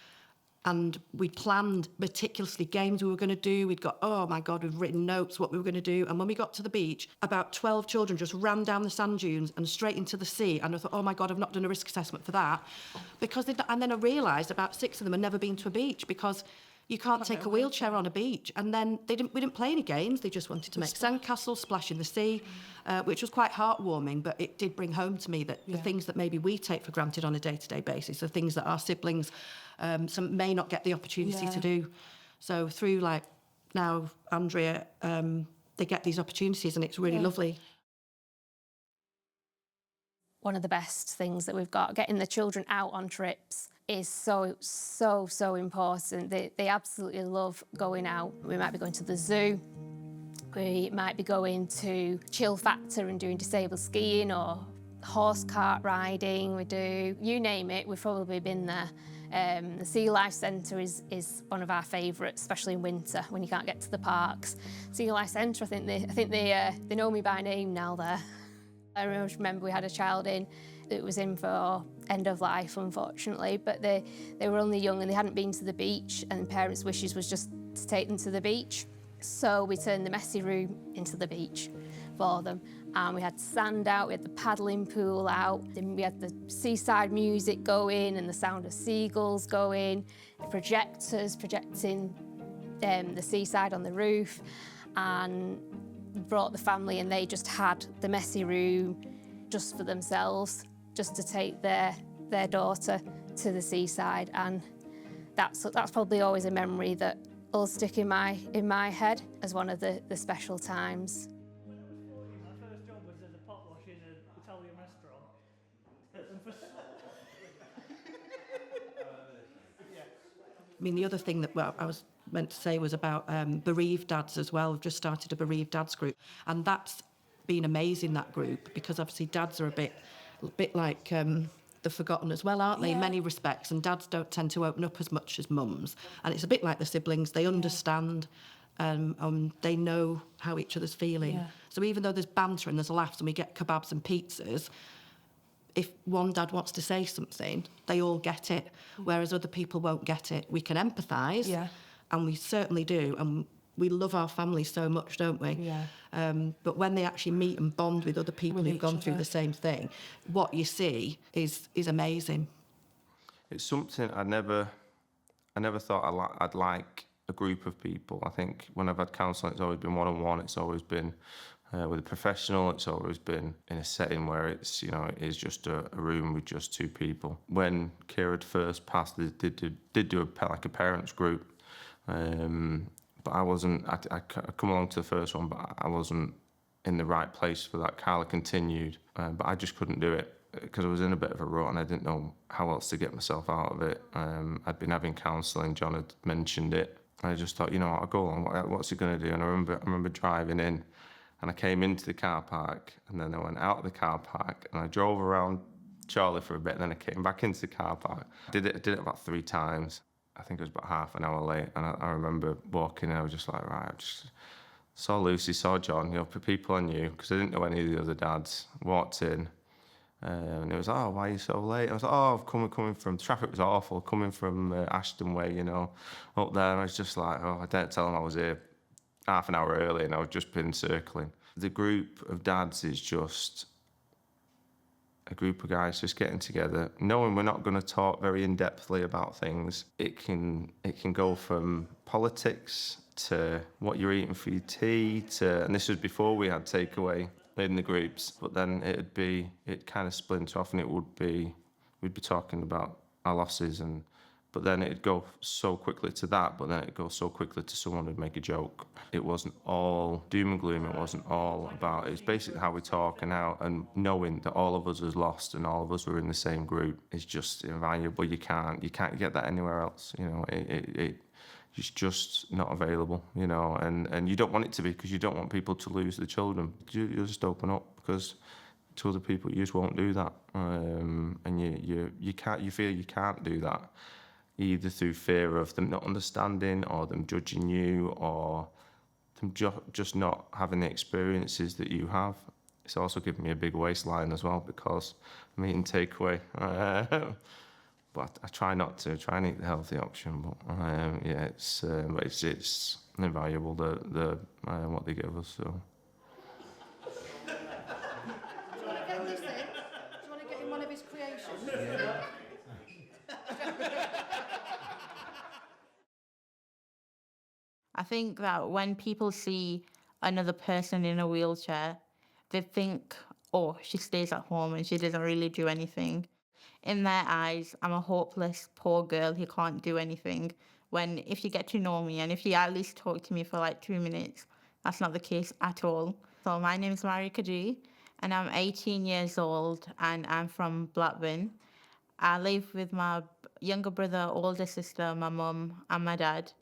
and we planned meticulously games we were going to do. We'd got, oh my God, we've written notes what we were going to do. And when we got to the beach, about 12 children just ran down the sand dunes and straight into the sea. And I thought, oh my God, I've not done a risk assessment for that. And then I realised about 6 of them had never been to a beach because you can't take a wheelchair on a beach. And then we didn't play any games. They just wanted to make sandcastles, splash in the sea, which was quite heartwarming. But it did bring home to me that the things that maybe we take for granted on a day-to-day basis are things that our siblings some may not get the opportunity to do. So through, like, now Andrea, they get these opportunities and it's really lovely. One of the best things that we've got, getting the children out on trips, is so important. They absolutely love going out. We might be going to the zoo, we might be going to Chill Factor and doing disabled skiing or horse cart riding. We do, you name it, we've probably been there. The Sea Life Centre is one of our favourites, especially in winter when you can't get to the parks. Sea Life Centre, I think they know me by name now there. I remember we had a child in that was in for end of life, unfortunately, but they were only young and they hadn't been to the beach, and the parents' wishes was just to take them to the beach. So we turned the messy room into the beach for them. And we had sand out, we had the paddling pool out, then we had the seaside music going and the sound of seagulls going, the projectors projecting the seaside on the roof, and brought the family and they just had the messy room just for themselves, just to take their daughter to the seaside. And that's probably always a memory that will stick in my head as one of the special times. I mean, the other thing that I was meant to say was about bereaved dads as well. We've just started a bereaved dads group, and that's been amazing, that group, because obviously dads are a bit like the forgotten as well, aren't they, in many respects, and dads don't tend to open up as much as mums. And it's a bit like the siblings, they understand, they know how each other's feeling. Yeah. So even though there's banter and there's laughs and we get kebabs and pizzas, if one dad wants to say something, they all get it, whereas other people won't get it. We can empathise, and we certainly do, and we love our family so much, don't we? Yeah. But when they actually meet and bond with other people who've gone through the same thing, what you see is amazing. It's something I never thought I'd like a group of people. I think when I've had counselling, it's always been one-on-one. It's always been with a professional. It's always been in a setting where it's, it is just a room with just 2 people. When Kira had first passed, they did do a parents group, but I wasn't. I come along to the first one, but I wasn't in the right place for that. Carla continued, but I just couldn't do it because I was in a bit of a rut and I didn't know how else to get myself out of it. I'd been having counselling. John had mentioned it. I just thought, I'll go on. What's he going to do? And I remember driving in. And I came into the car park, and then I went out of the car park, and I drove around Chorley for a bit, and then I came back into the car park. I did it about 3 times. I think it was about half an hour late, and I remember walking, and I was just like, right, I just saw Lucy, saw John, for people I knew, because I didn't know any of the other dads. Walked in, And it was, oh, why are you so late? I was like, oh, coming from, traffic was awful, coming from Ashton Way, you know, up there. And I was just like, oh, I didn't tell them I was here half an hour early and I was just been circling. The group of dads is just a group of guys just getting together, knowing we're not going to talk very in-depthly about things. It can go from politics to what you're eating for your tea to, and this was before we had takeaway in the groups, but then it'd kind of splinter off, and we'd be talking about our losses, but then it'd go so quickly to that, but then it'd go so quickly to someone who'd make a joke. It wasn't all doom and gloom, it wasn't all about, it was basically how we talk and knowing that all of us was lost and all of us were in the same group is just invaluable. You can't get that anywhere else, you know, it's just not available, you know, and you don't want it to be, because you don't want people to lose the children. You just open up, because to other people you just won't do that, and you feel you can't do that, either through fear of them not understanding or them judging you or them just not having the experiences that you have. It's also given me a big waistline as well, because I'm eating takeaway. But I try not to. Try and eat the healthy option. But yeah, it's invaluable what they give us. So. Do you want to get this in? Do you want to get in one of his creations? Yeah. I think that when people see another person in a wheelchair, they think, oh, she stays at home and she doesn't really do anything. In their eyes, I'm a hopeless, poor girl who can't do anything. When if you get to know me and if you at least talk to me for like 2 minutes, that's not the case at all. So my name is Mary Kadu and I'm 18 years old and I'm from Blackburn. I live with my younger brother, older sister, my mum and my dad.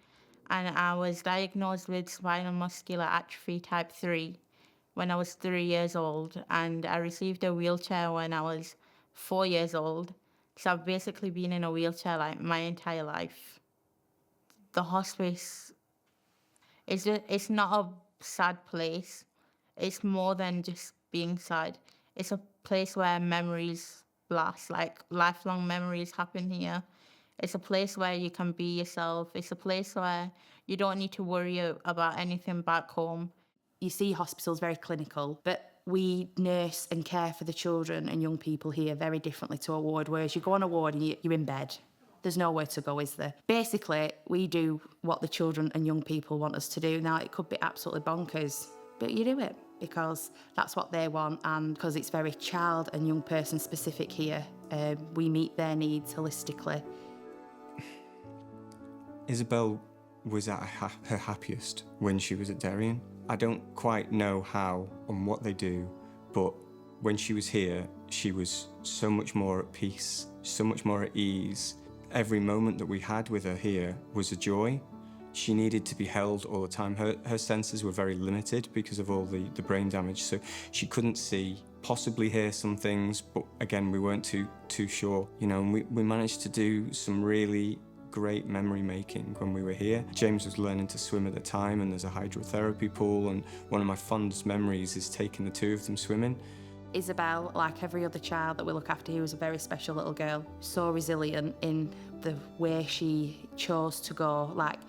And I was diagnosed with spinal muscular atrophy type 3 when I was 3 years old, and I received a wheelchair when I was 4 years old. So I've basically been in a wheelchair like my entire life. The hospice it's not a sad place. It's more than just being sad. It's a place where memories last, like lifelong memories happen here. It's a place where you can be yourself. It's a place where you don't need to worry about anything back home. You see hospitals very clinical, but we nurse and care for the children and young people here very differently to a ward, whereas you go on a ward and you're in bed. There's nowhere to go, is there? Basically, we do what the children and young people want us to do. Now, it could be absolutely bonkers, but you do it because that's what they want, and because it's very child and young person specific here. We meet their needs holistically. Isabel was at her happiest when she was at Derian. I don't quite know how and what they do, but when she was here, she was so much more at peace, so much more at ease. Every moment that we had with her here was a joy. She needed to be held all the time. Her senses were very limited because of all the brain damage, so she couldn't see, possibly hear some things, but again, we weren't too sure. You know, and we managed to do some really great memory making when we were here. James was learning to swim at the time, and there's a hydrotherapy pool, and one of my fondest memories is taking the two of them swimming. Isabel, like every other child that we look after here, was a very special little girl. So resilient in the way she chose to go. Like,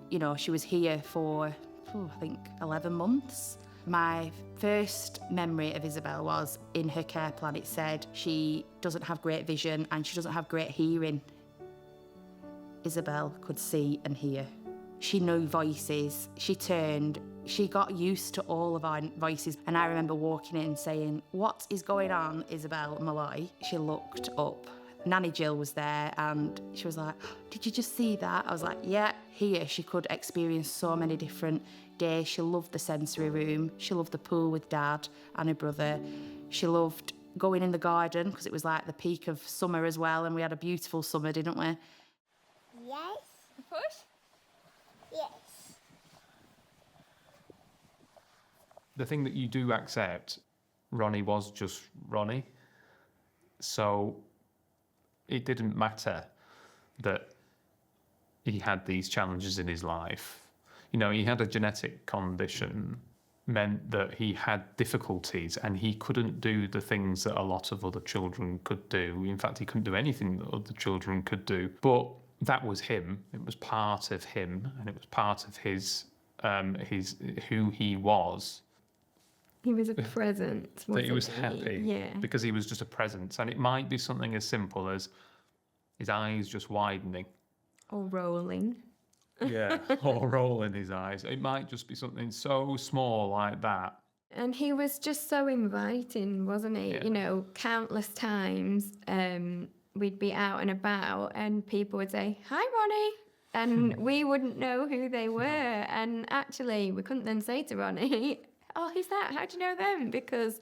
you know, she was here for, I think, 11 months. My first memory of Isabel was in her care plan. It said she doesn't have great vision and she doesn't have great hearing. Isabel could see and hear. She knew voices. She got used to all of our voices. And I remember walking in saying, "What is going on, Isabel Malloy?" She looked up. Nanny Jill was there and she was like, "Did you just see that?" I was like, "Yeah." Here she could experience so many different days. She loved the sensory room. She loved the pool with Dad and her brother. She loved going in the garden because it was like the peak of summer as well, and we had a beautiful summer, didn't we? Yes. Push? Yes. The thing that you do accept, Ronnie was just Ronnie. So it didn't matter that he had these challenges in his life. You know, he had a genetic condition meant that he had difficulties and he couldn't do the things that a lot of other children could do. In fact, he couldn't do anything that other children could do. But that was him. It was part of him, and it was part of his who he was. He was a presence. That he was wasn't happy. Yeah. Because he was just a presence. And it might be something as simple as his eyes just widening. Or rolling. Yeah, or rolling his eyes. It might just be something so small like that. And he was just so inviting, wasn't he? Yeah. You know, countless times we'd be out and about and people would say, "Hi, Ronnie." And we wouldn't know who they were. And actually, we couldn't then say to Ronnie, "Oh, who's that? How do you know them?" Because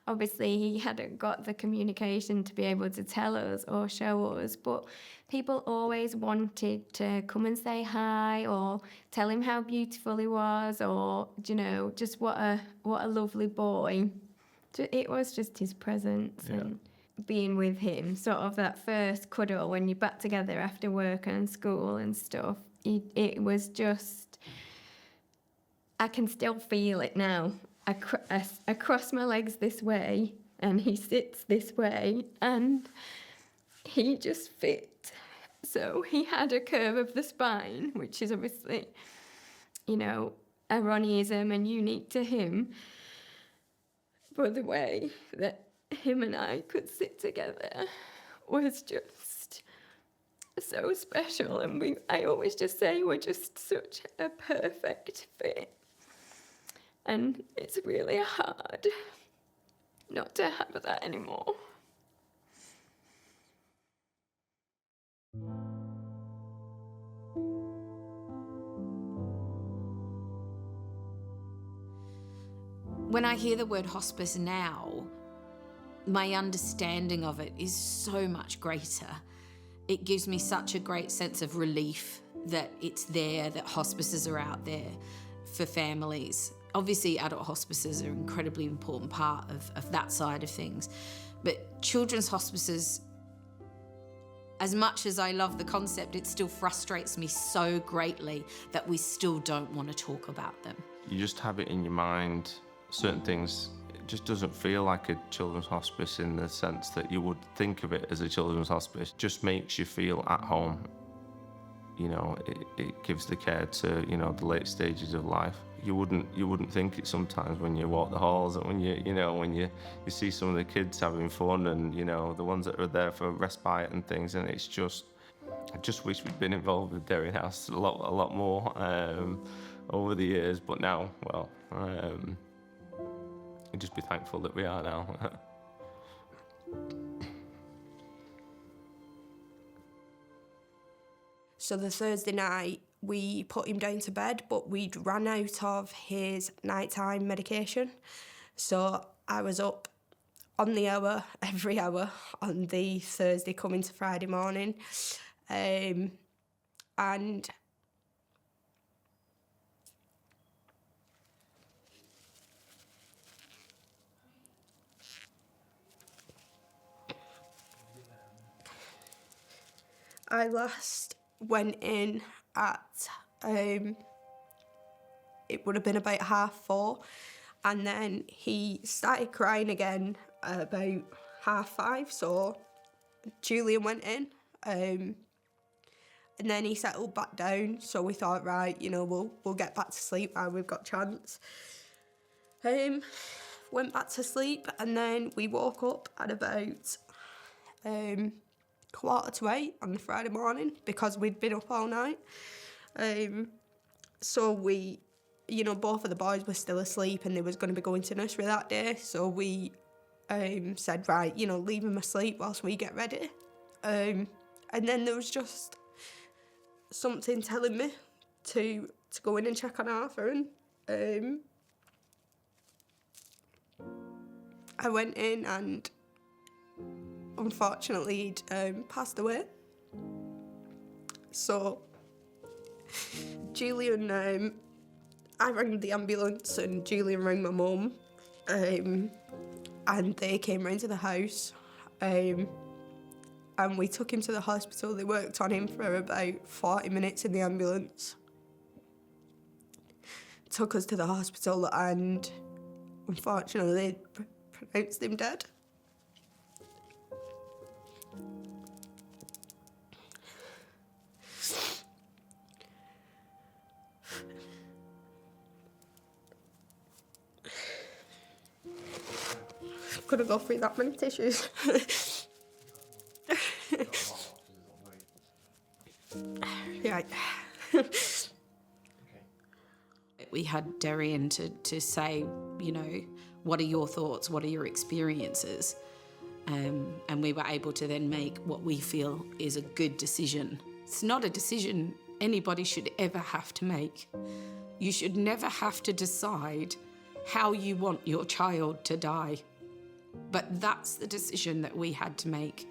obviously he hadn't got the communication to be able to tell us or show us. But people always wanted to come and say hi or tell him how beautiful he was, or, you know, just what a lovely boy. It was just his presence. Yeah. And being with him, sort of that first cuddle when you're back together after work and school and stuff, it was just, I can still feel it now. I cross my legs this way and he sits this way and he just fit. So he had a curve of the spine, which is obviously, you know, a Ronnieism and unique to him. But the way that him and I could sit together was just so special. And I always just say we're just such a perfect fit. And it's really hard not to have that anymore. When I hear the word hospice now, my understanding of it is so much greater. It gives me such a great sense of relief that it's there, that hospices are out there for families. Obviously, adult hospices are an incredibly important part of that side of things. But children's hospices, as much as I love the concept, it still frustrates me so greatly that we still don't want to talk about them. You just have it in your mind, certain things. It just doesn't feel like a children's hospice in the sense that you would think of it as a children's hospice. It just makes you feel at home. You know, it gives the care to, you know, the late stages of life. You wouldn't think it sometimes when you walk the halls and when you see some of the kids having fun and, you know, the ones that are there for respite and things, and it's just, I just wish we'd been involved with Derian House a lot more over the years, but now, well, I'd just be thankful that we are now. So the Thursday night, we put him down to bed, but we'd run out of his nighttime medication. So I was up on the hour, every hour, on the Thursday coming to Friday morning. And I last went in at, it would have been about 4:30, and then he started crying again about 5:30, so Julian went in, and then he settled back down, so we thought, right, you know, we'll get back to sleep while we've got chance. Went back to sleep, and then we woke up at about 7:45 on the Friday morning because we'd been up all night. So we, you know, both of the boys were still asleep and they was going to be going to nursery that day. So we said, right, you know, leave him asleep whilst we get ready. And then there was just something telling me to go in and check on Arthur. And I went in and unfortunately he'd passed away. So Julian, I rang the ambulance and Julian rang my mum, and they came round to the house, and we took him to the hospital. They worked on him for about 40 minutes in the ambulance. took us to the hospital and unfortunately they pronounced him dead. Couldn't go through that many tissues. Yeah. We had Derian to say, you know, what are your thoughts, what are your experiences? And we were able to then make what we feel is a good decision. It's not a decision anybody should ever have to make. You should never have to decide how you want your child to die. But that's the decision that we had to make.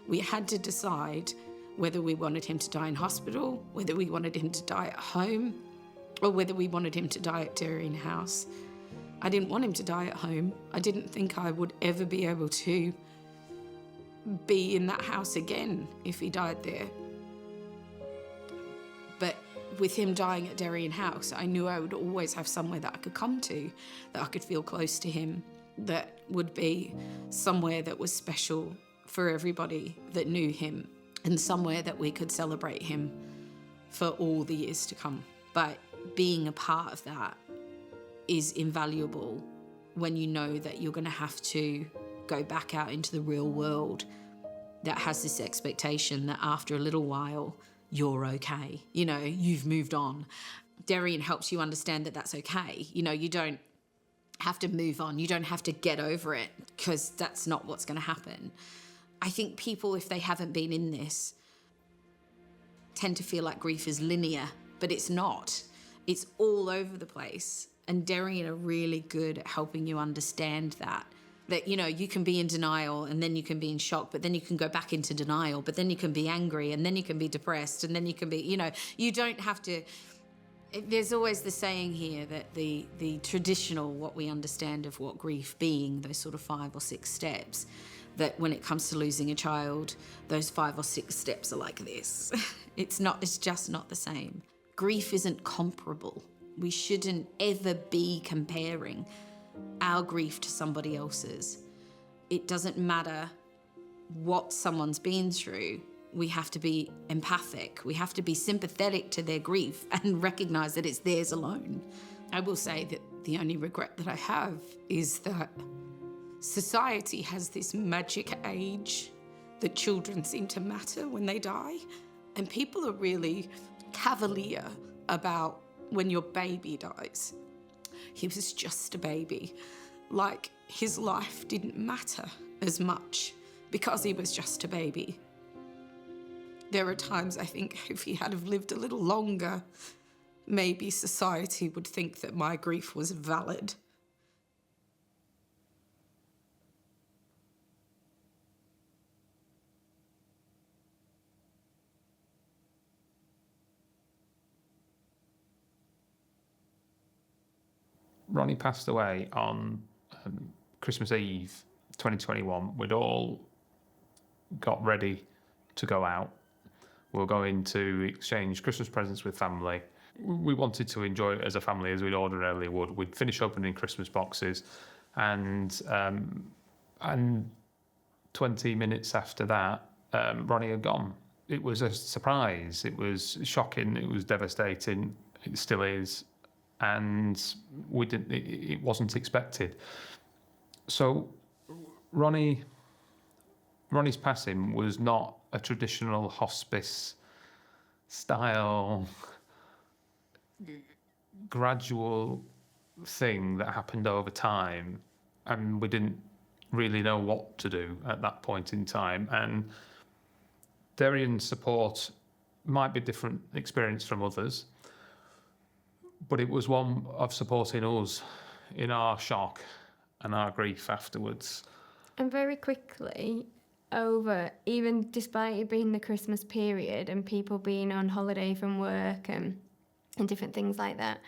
We had to decide whether we wanted him to die in hospital, whether we wanted him to die at home, or whether we wanted him to die at Derian House. I didn't want him to die at home. I didn't think I would ever be able to be in that house again if he died there. But with him dying at Derian House, I knew I would always have somewhere that I could come to, that I could feel close to him, that would be somewhere that was special for everybody that knew him, and somewhere that we could celebrate him for all the years to come. But being a part of that is invaluable when you know that you're going to have to go back out into the real world that has this expectation that after a little while, you're okay. You know, you've moved on. Derian helps you understand that that's okay. You know, you don't have to move on. You don't have to get over it, because that's not what's going to happen. I think people, if they haven't been in this, tend to feel like grief is linear, but it's not. It's all over the place. And Derian are really good at helping you understand that. That, you know, you can be in denial and then you can be in shock, but then you can go back into denial, but then you can be angry and then you can be depressed and then you can be, you know, you don't have to. There's always the saying here that the traditional, what we understand of what grief being, those sort of 5 or 6 steps, that when it comes to losing a child, those 5 or 6 steps are like this. It's just not the same. Grief isn't comparable. We shouldn't ever be comparing our grief to somebody else's. It doesn't matter what someone's been through. We have to be empathic. We have to be sympathetic to their grief and recognise that it's theirs alone. I will say that the only regret that I have is that society has this magic age that children seem to matter when they die. And people are really cavalier about when your baby dies. He was just a baby. Like, his life didn't matter as much because he was just a baby. There are times I think if he had have lived a little longer, maybe society would think that my grief was valid. Ronnie passed away on Christmas Eve 2021. We'd all got ready to go out. We were going to exchange Christmas presents with family. We wanted to enjoy it as a family as we'd ordinarily would. We'd finish opening Christmas boxes, and 20 minutes after that, Ronnie had gone. It was a surprise. It was shocking. It was devastating. It still is. And it wasn't expected. So Ronnie's passing was not a traditional hospice style gradual thing that happened over time, and we didn't really know what to do at that point in time. And Derian's support might be a different experience from others, but it was one of supporting us in our shock and our grief afterwards. And very quickly, even despite it being the Christmas period and people being on holiday from work and different things like that,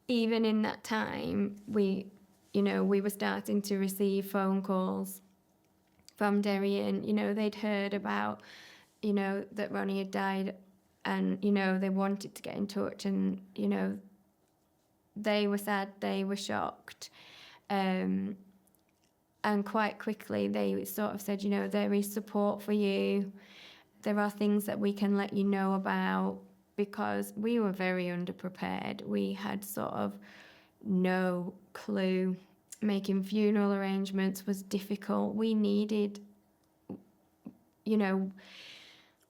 even in that time, we were starting to receive phone calls from Derian. You know, they'd heard about, that Ronnie had died, and, they wanted to get in touch, and, They were sad, they were shocked. And quite quickly they sort of said, you know, there is support for you. There are things that we can let you know about, because we were very underprepared. We had sort of no clue. Making funeral arrangements was difficult. We needed, you know...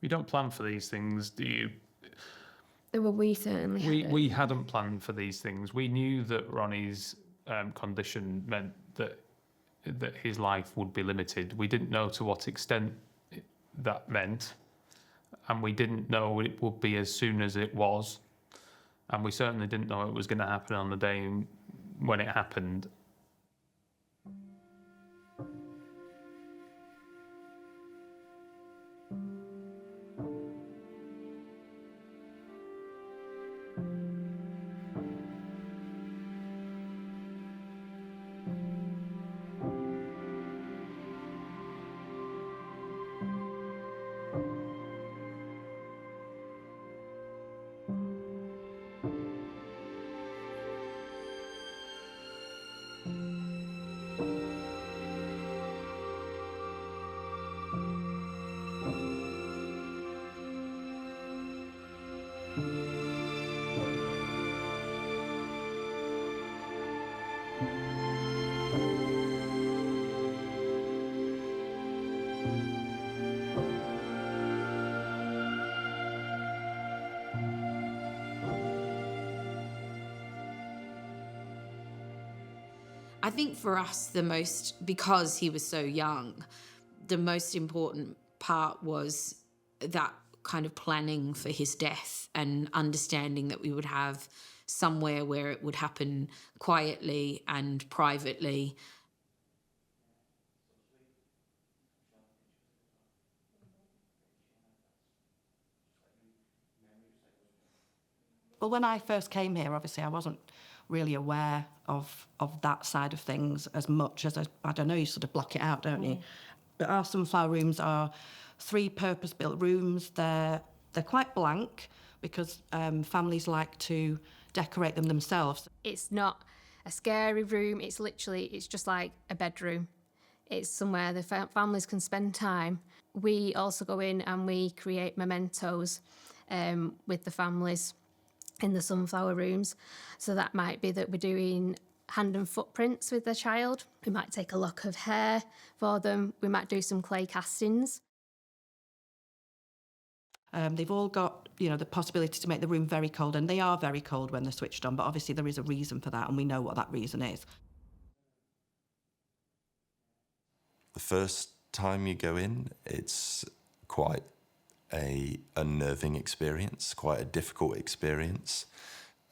You don't plan for these things, do you? Well, we certainly hadn't. We hadn't planned for these things. We knew that Ronnie's condition meant that his life would be limited. We didn't know to what extent that meant, and we didn't know it would be as soon as it was, and we certainly didn't know it was going to happen on the day when it happened. I think for us, because he was so young, the most important part was that kind of planning for his death and understanding that we would have somewhere where it would happen quietly and privately. Well, when I first came here, obviously I wasn't really aware of that side of things as much as, I don't know, you sort of block it out, don't you? But our sunflower rooms are 3 purpose-built rooms. They're quite blank because families like to decorate them themselves. It's not a scary room, it's just like a bedroom. It's somewhere the families can spend time. We also go in and we create mementos with the families in the sunflower rooms. So that might be that we're doing hand and footprints with the child. We might take a lock of hair for them. We might do some clay castings. They've all got, you know, the possibility to make the room very cold, and they are very cold when they're switched on, but obviously there is a reason for that, and we know what that reason is. The first time you go in, it's quite a unnerving experience, quite a difficult experience.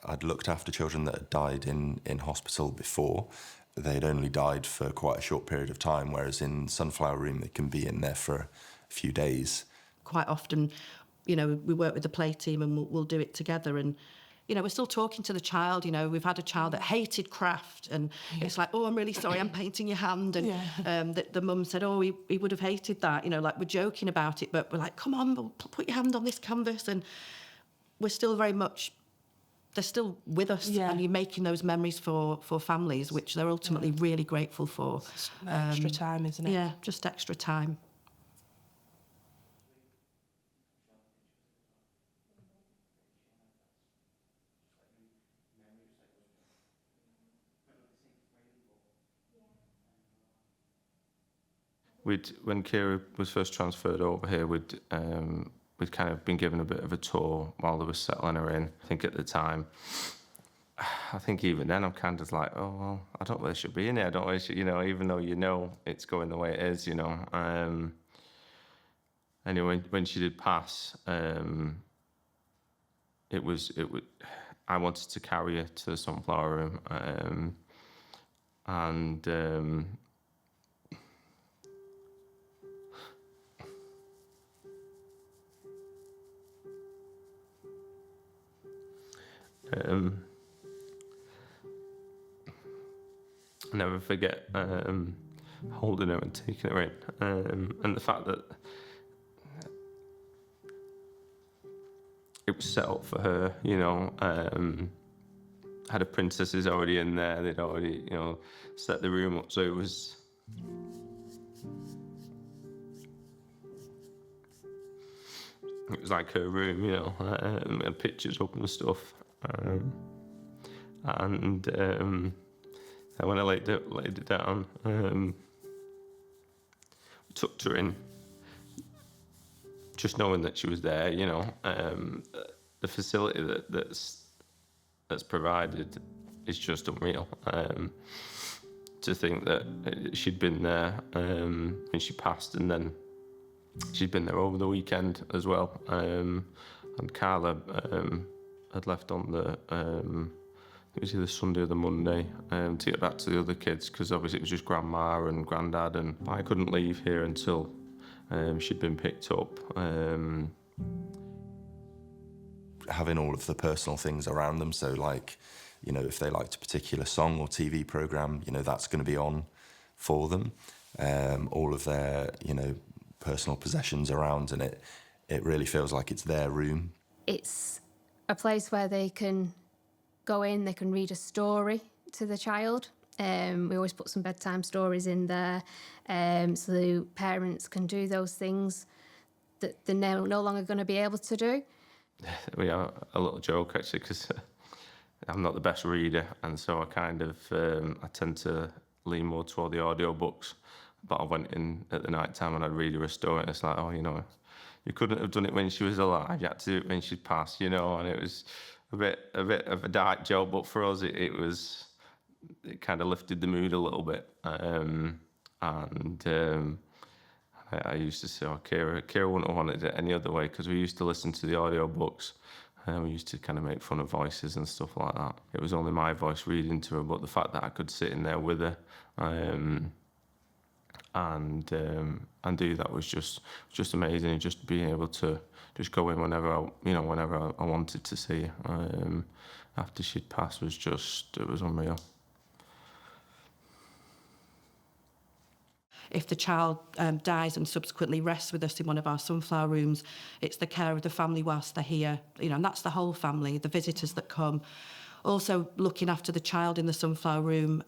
I'd looked after children that had died in hospital before. They'd only died for quite a short period of time, whereas in Sunflower Room they can be in there for a few days. Quite often, you know, we work with the play team and we'll do it together, and you know, we're still talking to the child. You know, we've had a child that hated craft, and it's like, oh, I'm really sorry, I'm painting your hand. And the mum said, oh, he would have hated that. You know, like, we're joking about it, but we're like, come on, put your hand on this canvas. And we're still very much, they're still with us, and you're making those memories for families, which they're ultimately really grateful for. Extra time, isn't it? Yeah, just extra time. When Kira was first transferred over here, we'd kind of been given a bit of a tour while they were settling her in. I think at the time, I think even then I'm kind of like, oh, well, I don't really should be in here. I don't really should, you know, even though you know it's going the way it is, you know. Anyway, when she did pass, it was I wanted to carry her to the Sunflower Room, I'll never forget holding her and taking her in, and the fact that it was set up for her, you know. had a princesses already in there. They'd already, set the room up. So it was like her room, and pictures up and stuff. And when I laid it down, tucked her in, just knowing that she was there, the facility that's provided is just unreal. To think that she'd been there when she passed, and then she'd been there over the weekend as well. And Carla had left on it was either Sunday or the Monday to get back to the other kids, because obviously it was just Grandma and Grandad, and I couldn't leave here until she'd been picked up. Having all of the personal things around them, so like, if they liked a particular song or TV programme, that's going to be on for them. All of their, personal possessions around, and it really feels like it's their room. It's a place where they can go in, they can read a story to the child. We always put some bedtime stories in there, so the parents can do those things that they're no longer going to be able to do. We have a little joke, actually, because I'm not the best reader, and so I kind of I tend to lean more toward the audiobooks. But I went in at the night time and I'd read her a story, and it's like, you couldn't have done it when she was alive. You had to do it when she'd passed, and it was a bit of a dark joke, but for us it kind of lifted the mood a little bit. I used to say, Kira wouldn't have wanted it any other way, because we used to listen to the audiobooks. We used to kind of make fun of voices and stuff like that. It was only my voice reading to her, but the fact that I could sit in there with her and do that was just amazing. And just being able to just go in whenever I wanted to see her after she'd passed it was unreal. If the child dies and subsequently rests with us in one of our sunflower rooms, it's the care of the family whilst they're here, and that's the whole family, the visitors that come. Also looking after the child in the sunflower room.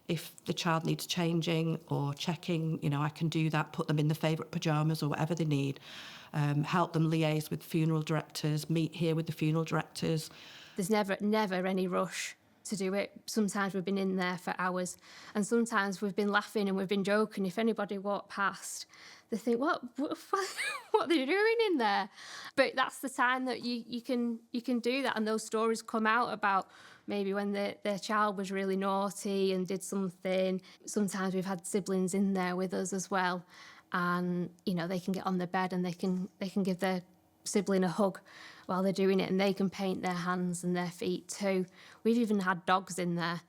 If the child needs changing or checking, I can do that, put them in the favourite pyjamas or whatever they need, help them liaise with funeral directors, meet here with the funeral directors. There's never any rush to do it. Sometimes we've been in there for hours, and sometimes we've been laughing and we've been joking. If anybody walked past, they think, what are they doing in there? But that's the time that you can do that, and those stories come out about maybe when their child was really naughty and did something. Sometimes we've had siblings in there with us as well, and they can get on the bed and they can give their sibling a hug while they're doing it, and they can paint their hands and their feet too. We've even had dogs in there,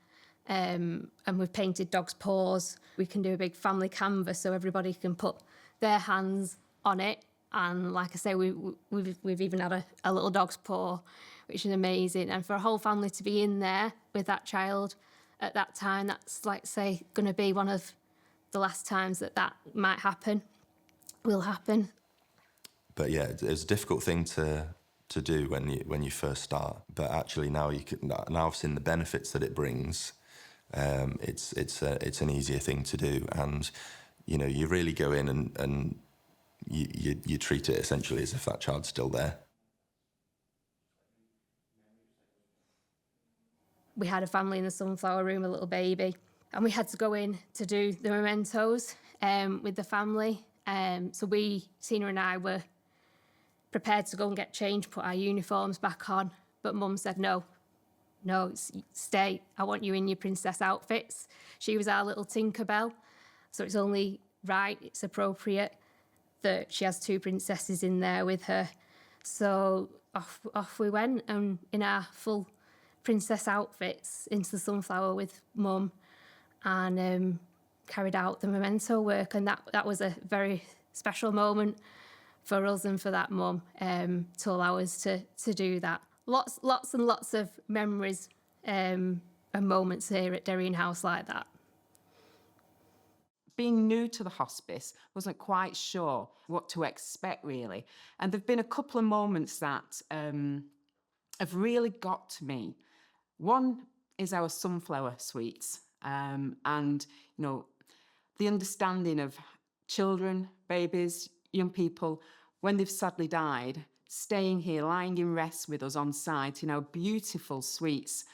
and we've painted dogs' paws. We can do a big family canvas so everybody can put their hands on it, and like I say, we've even had a little dog's paw, which is amazing. And for a whole family to be in there with that child at that time, that's like say going to be one of the last times that might happen, will happen. But yeah, it's a difficult thing to do when you first start. But actually now I've seen the benefits that it brings. It's an easier thing to do, and you really go in and you treat it essentially as if that child's still there. We had a family in the sunflower room, a little baby, and we had to go in to do the mementos with the family. So Tina and I were prepared to go and get changed, put our uniforms back on, but Mum said, no, stay. I want you in your princess outfits. She was our little Tinkerbell, so it's only right, it's appropriate that she has two princesses in there with her. So off we went, and in our full princess outfits into the sunflower with Mum, and carried out the memento work, and that was a very special moment for us and for that Mum to allow us to do that. Lots and lots of memories and moments here at Derian House like that. Being new to the hospice, wasn't quite sure what to expect really, and there've been a couple of moments that have really got to me. One is our sunflower suites, and the understanding of children, babies, young people, when they've sadly died, staying here, lying in rest with us on site in our beautiful suites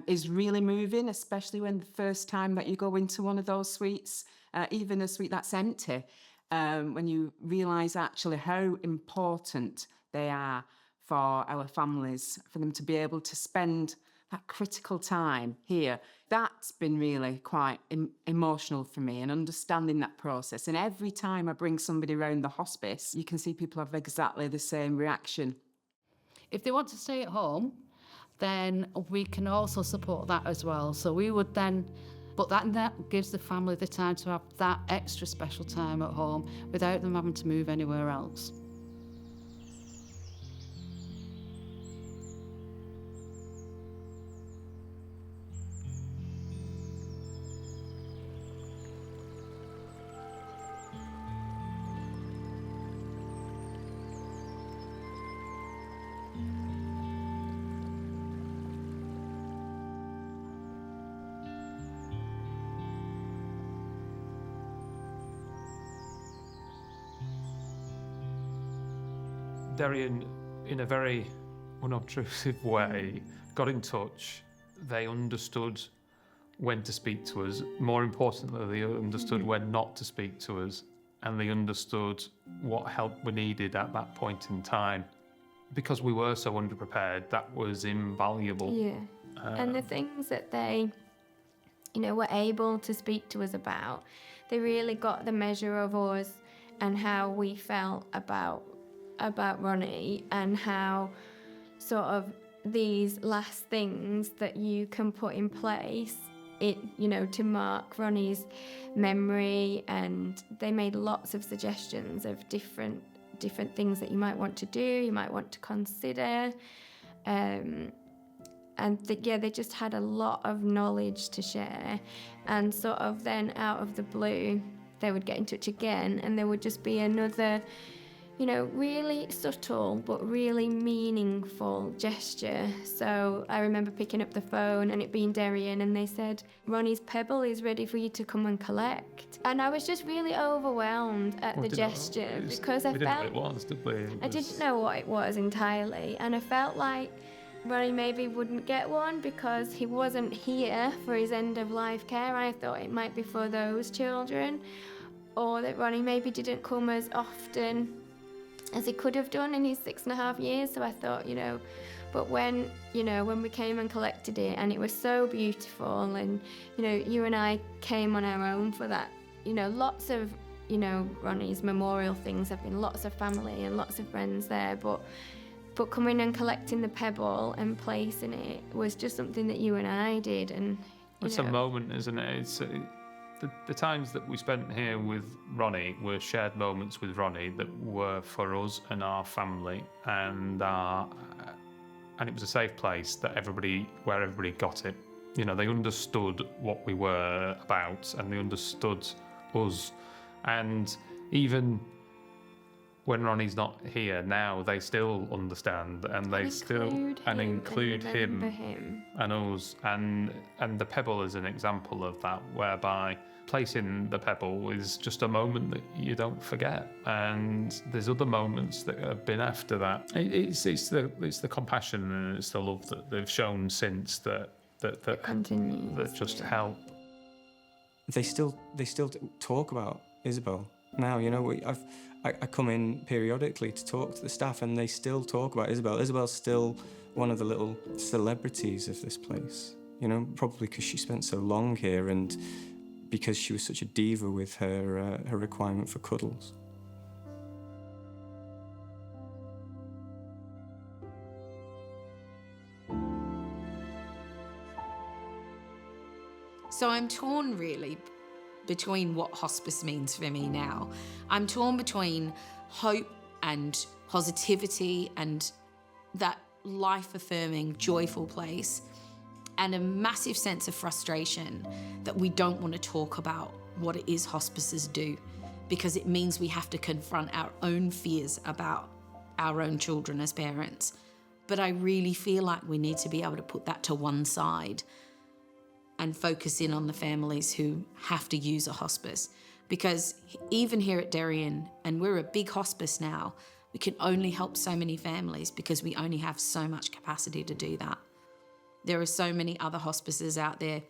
is really moving, especially when the first time that you go into one of those suites, even a suite that's empty, when you realise actually how important they are for our families, for them to be able to spend that critical time here. That's been really quite emotional for me, and understanding that process. And every time I bring somebody around the hospice, you can see people have exactly the same reaction. If they want to stay at home, then we can also support that as well. So we would then, but that gives the family the time to have that extra special time at home without them having to move anywhere else. Derian, in a very unobtrusive way, got in touch. They understood when to speak to us. More importantly, they understood when not to speak to us, and they understood what help we needed at that point in time. Because we were so underprepared, that was invaluable. Yeah. And the things that they, were able to speak to us about, they really got the measure of us and how we felt about Ronnie, and how sort of these last things that you can put in place to mark Ronnie's memory. And they made lots of suggestions of different things that you might want to do, you might want to consider. They just had a lot of knowledge to share. And sort of then out of the blue, they would get in touch again, and there would just be another really subtle but really meaningful gesture. So I remember picking up the phone and it being Derian, and they said, "Ronnie's pebble is ready for you to come and collect." And I was just really overwhelmed at the gesture, because I felt... We didn't know what it was, did we? I didn't know what it was entirely, and I felt like Ronnie maybe wouldn't get one because he wasn't here for his end-of-life care. I thought it might be for those children, or that Ronnie maybe didn't come as often as he could have done in his 6.5 years. So I thought, but when we came and collected it, and it was so beautiful, and, you and I came on our own for that, lots of, Ronnie's memorial things have been lots of family and lots of friends there, but coming and collecting the pebble and placing it was just something that you and I did. And it's a moment, isn't it? It's the times that we spent here with Ronnie were shared moments with Ronnie that were for us and our family, and it was a safe place where everybody got it. They understood what we were about, and they understood us. And even when Ronnie's not here now, they still understand, and they include him and us. And the pebble is an example of that, whereby placing the pebble is just a moment that you don't forget. And there's other moments that have been after that. It's the compassion and it's the love that they've shown since that continues, that just help. They still talk about Isabel now. I come in periodically to talk to the staff, and they still talk about Isabel. Isabel's still one of the little celebrities of this place, probably because she spent so long here, and because she was such a diva with her requirement for cuddles. So I'm torn really between what hospice means for me now. I'm torn between hope and positivity and that life-affirming, joyful place, and a massive sense of frustration that we don't want to talk about what it is hospices do, because it means we have to confront our own fears about our own children as parents. But I really feel like we need to be able to put that to one side and focus in on the families who have to use a hospice. Because even here at Derian, and we're a big hospice now, we can only help so many families because we only have so much capacity to do that. There are so many other hospices out there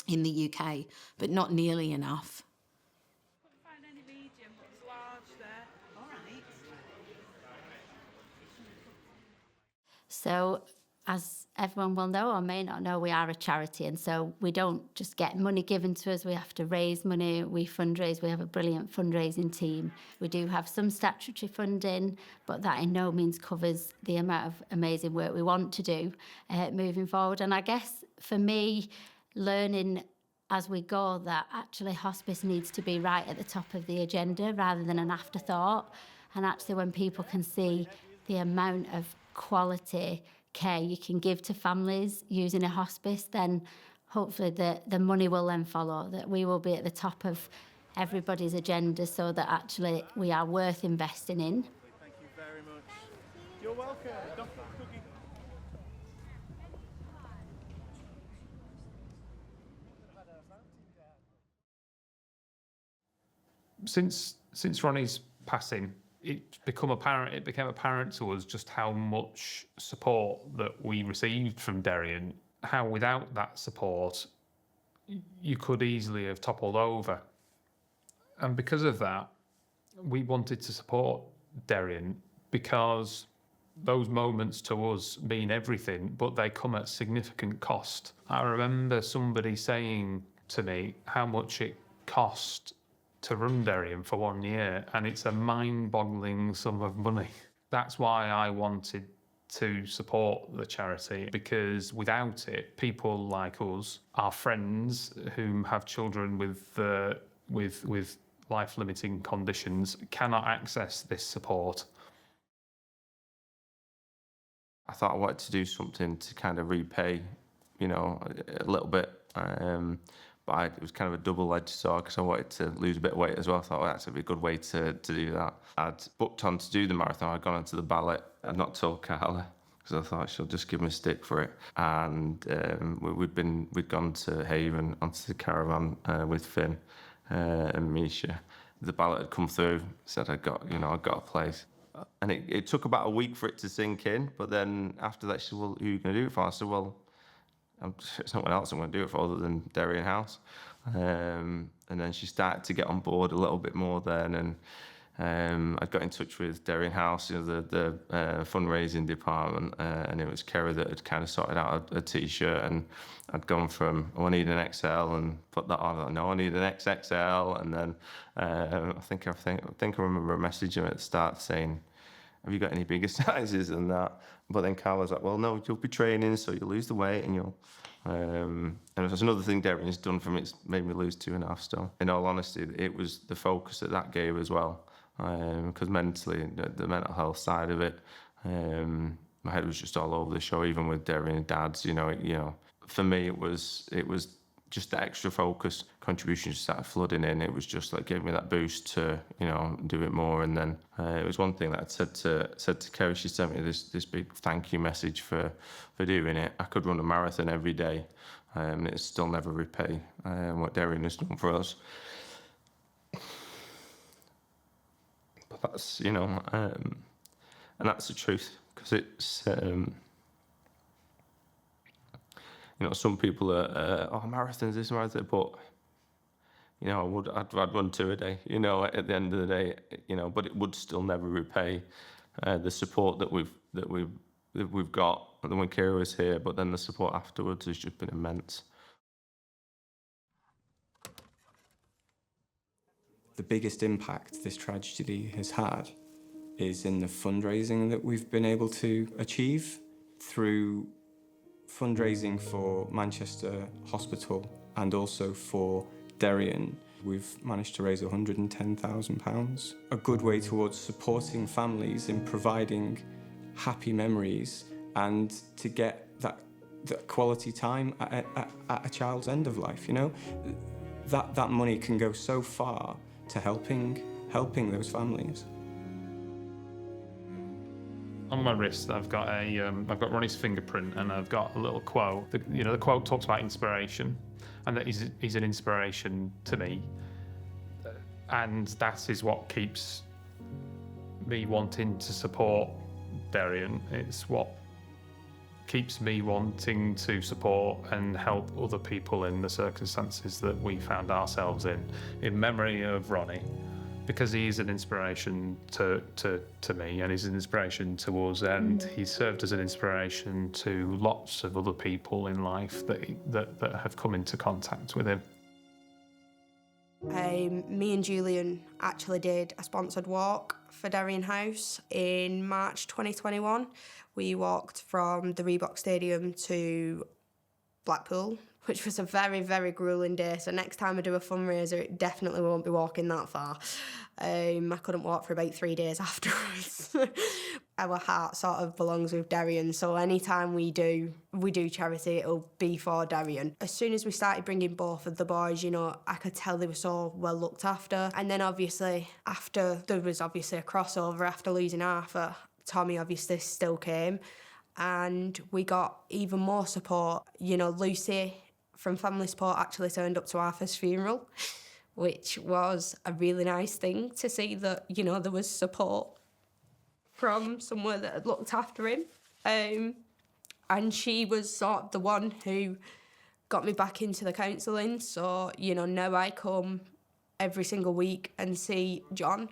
in the UK, but not nearly enough. So, as everyone will know or may not know, we are a charity, and so we don't just get money given to us, we have to raise money, we fundraise, we have a brilliant fundraising team. We do have some statutory funding, but that in no means covers the amount of amazing work we want to do moving forward. And I guess for me, learning as we go that actually hospice needs to be right at the top of the agenda rather than an afterthought. And actually when people can see the amount of quality care you can give to families using a hospice, then hopefully the money will then follow, that we will be at the top of everybody's agenda so that actually we are worth investing in. Thank you very much. You're welcome. Cookie. Since Ronnie's passing, it became apparent to us just how much support that we received from Derian, how without that support you could easily have toppled over. And because of that, we wanted to support Derian because those moments to us mean everything, but they come at significant cost. I remember somebody saying to me how much it cost to run Derian for 1 year, and it's a mind-boggling sum of money. That's why I wanted to support the charity, because without it, people like us, our friends who have children with life-limiting conditions, cannot access this support. I thought I wanted to do something to kind of repay, you know, a little bit. But it was kind of a double-edged sword because I wanted to lose a bit of weight as well. I thought, well, that's a good way to do that. I'd booked on to do the marathon. I'd gone onto the ballot. I'd not told Carla because I thought she'll just give me a stick for it. And we'd gone to Haven onto the caravan with Finn and Misha. The ballot had come through. Said I got a place. And it took about a week for it to sink in. But then after that, she said, well, who are you going to do it for? I said, well, there's no one else I'm going to do it for other than Derian House. And then she started to get on board a little bit more then. And I got in touch with Derian House, you know, the fundraising department, and it was Kerry that had kind of sorted out a T-shirt. And I'd gone from, oh, I need an XL, and put that on. No, I need an XXL. And then I think I remember messaging him at the start saying, have you got any bigger sizes than that? But then Carl was like, well, no, you'll be training, so you'll lose the weight, and you'll... and there's another thing Derian's done for me, it's made me lose 2.5 stone. In all honesty, it was the focus that gave as well, because mentally, the mental health side of it, my head was just all over the show, even with Derian and Dad's, you know. For me, it was just the extra focus. Contributions started flooding in. It was just like gave me that boost to, you know, do it more. And then it was one thing that I said to Kerry. She sent me this big thank you message for doing it. I could run a marathon every day, and it's still never repay what Derian has done for us. But that's, you know, and that's the truth, because it's. You know, some people are, marathons, this marathon, but, you know, I'd run 2 a day, you know, at the end of the day, you know, but it would still never repay the support that we've got when Kira was here, but then the support afterwards has just been immense. The biggest impact this tragedy has had is in the fundraising that we've been able to achieve through fundraising for Manchester Hospital and also for Derian. We've managed to raise £110,000. A good way towards supporting families in providing happy memories and to get that quality time at a child's end of life, you know? That money can go so far to helping those families. On my wrist, I've got Ronnie's fingerprint, and I've got a little quote. The quote talks about inspiration, and that he's an inspiration to me, and that is what keeps me wanting to support Derian. It's what keeps me wanting to support and help other people in the circumstances that we found ourselves in memory of Ronnie. Because he is an inspiration to me, and he's an inspiration to us, and he's served as an inspiration to lots of other people in life that have come into contact with him. Me and Julian actually did a sponsored walk for Derian House in March 2021. We walked from the Reebok Stadium to Blackpool, which was a very, very gruelling day. So next time I do a fundraiser, it definitely won't be walking that far. I couldn't walk for about 3 days afterwards. Our heart sort of belongs with Derian, so anytime we do charity, it'll be for Derian. As soon as we started bringing both of the boys, I could tell they were so well looked after. And then obviously, there was a crossover after losing Arthur, Tommy obviously still came, and we got even more support. Lucy from Family Support actually turned up to Arthur's funeral, which was a really nice thing to see that, there was support from somewhere that had looked after him. And she was sort of the one who got me back into the counselling. So, now I come every single week and see John.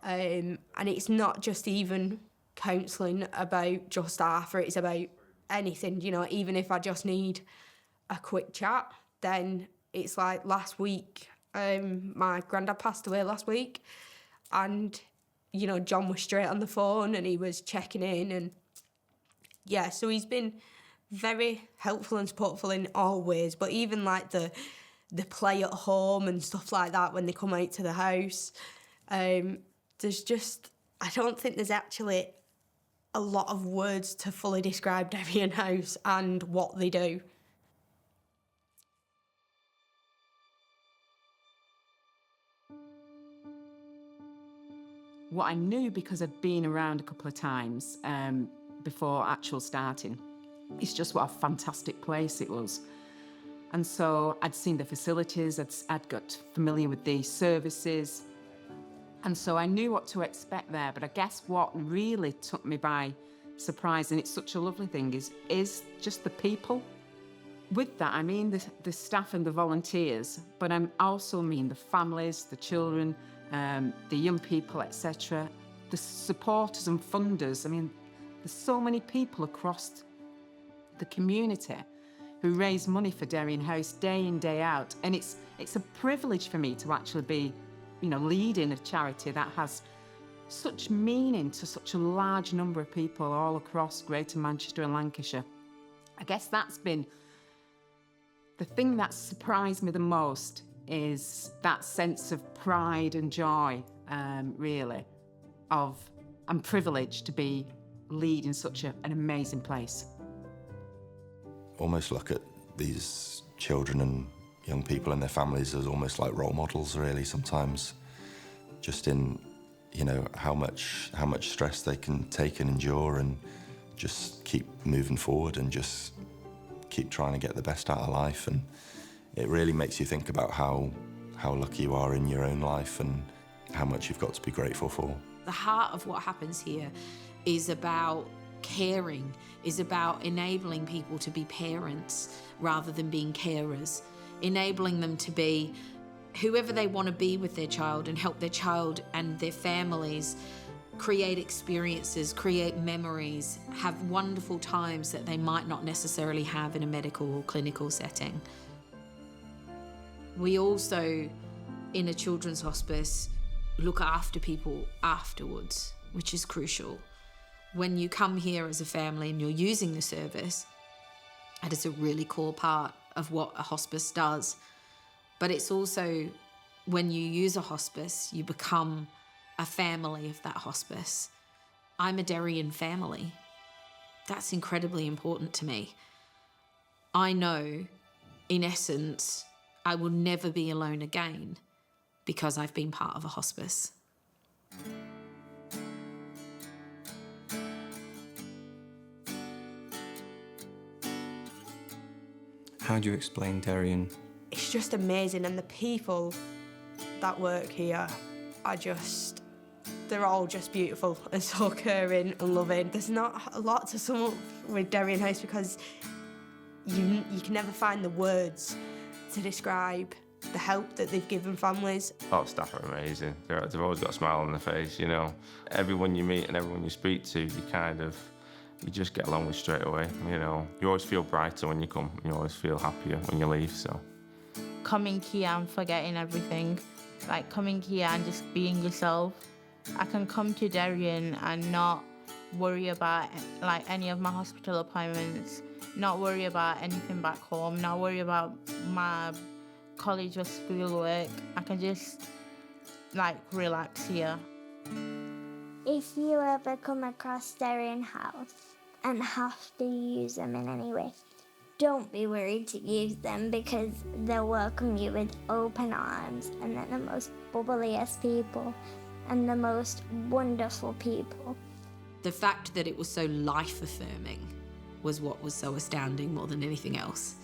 And it's not just even counselling about just Arthur, it's about anything, even if I just need a quick chat, then it's like last week, my granddad passed away last week, and John was straight on the phone and he was checking in, and yeah, so he's been very helpful and supportful in all ways. But even like the play at home and stuff like that when they come out to the house, I don't think there's actually a lot of words to fully describe Derian House and what they do. What I knew, because I'd been around a couple of times before actual starting, is just what a fantastic place it was. And so I'd seen the facilities, I'd got familiar with the services, and so I knew what to expect there. But I guess what really took me by surprise, and it's such a lovely thing, is just the people. With that, I mean the staff and the volunteers, but I also mean the families, the children, the young people, etc., the supporters and funders. I mean, there's so many people across the community who raise money for Derian House day in, day out, and it's a privilege for me to actually be, leading a charity that has such meaning to such a large number of people all across Greater Manchester and Lancashire. I guess that's been the thing that surprised me the most, is that sense of pride and joy, really, of I'm privileged to be leading such an amazing place. Almost look at these children and young people and their families as almost like role models, really, sometimes, just in, how much stress they can take and endure, and just keep moving forward and just keep trying to get the best out of life. And it really makes you think about how lucky you are in your own life and how much you've got to be grateful for. The heart of what happens here is about caring, is about enabling people to be parents rather than being carers, enabling them to be whoever they want to be with their child and help their child and their families create experiences, create memories, have wonderful times that they might not necessarily have in a medical or clinical setting. We also, in a children's hospice, look after people afterwards, which is crucial. When you come here as a family and you're using the service, that is a really core part of what a hospice does. But it's also, when you use a hospice, you become a family of that hospice. I'm a Derian family. That's incredibly important to me. I know, in essence, I will never be alone again because I've been part of a hospice. How do you explain Derian? It's just amazing, and the people that work here are just, they're all just beautiful and so caring and loving. There's not a lot to sum up with Derian House because you can never find the words to describe the help that they've given families. Our staff are amazing. They've always got a smile on their face, you know. Everyone you meet and everyone you speak to, you just get along with straight away, you know. You always feel brighter when you come, you always feel happier when you leave, so. Coming here and forgetting everything, like coming here and just being yourself. I can come to Derian and not worry about like any of my hospital appointments, not worry about anything back home, not worry about my college or school work. I can just like relax here. If you ever come across Derian House and have to use them in any way, don't be worried to use them because they'll welcome you with open arms, and they're the most bubbliest people and the most wonderful people. The fact that it was so life-affirming was what was so astounding more than anything else.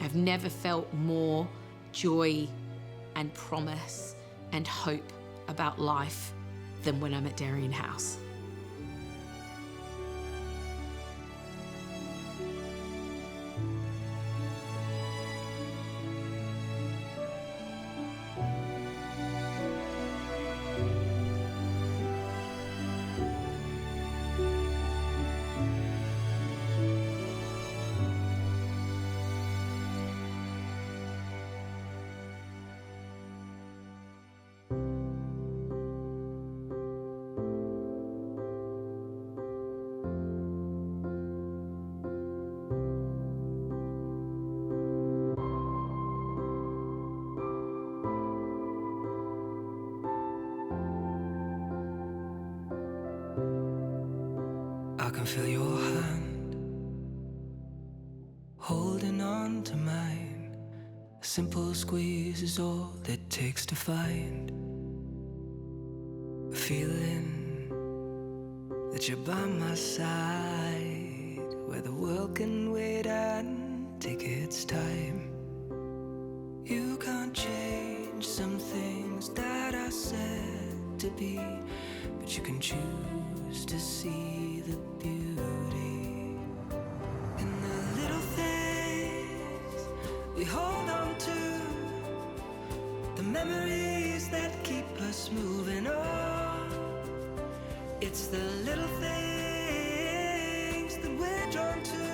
I've never felt more joy and promise and hope about life than when I'm at Derian House. I can feel your hand holding on to mine. A simple squeeze is all it takes to find a feeling that you're by my side, where the world can wait and take its time. You can't change some things that are said to be, but you can choose to see the beauty in the little things we hold on to, the memories that keep us moving on. It's the little things that we're drawn to.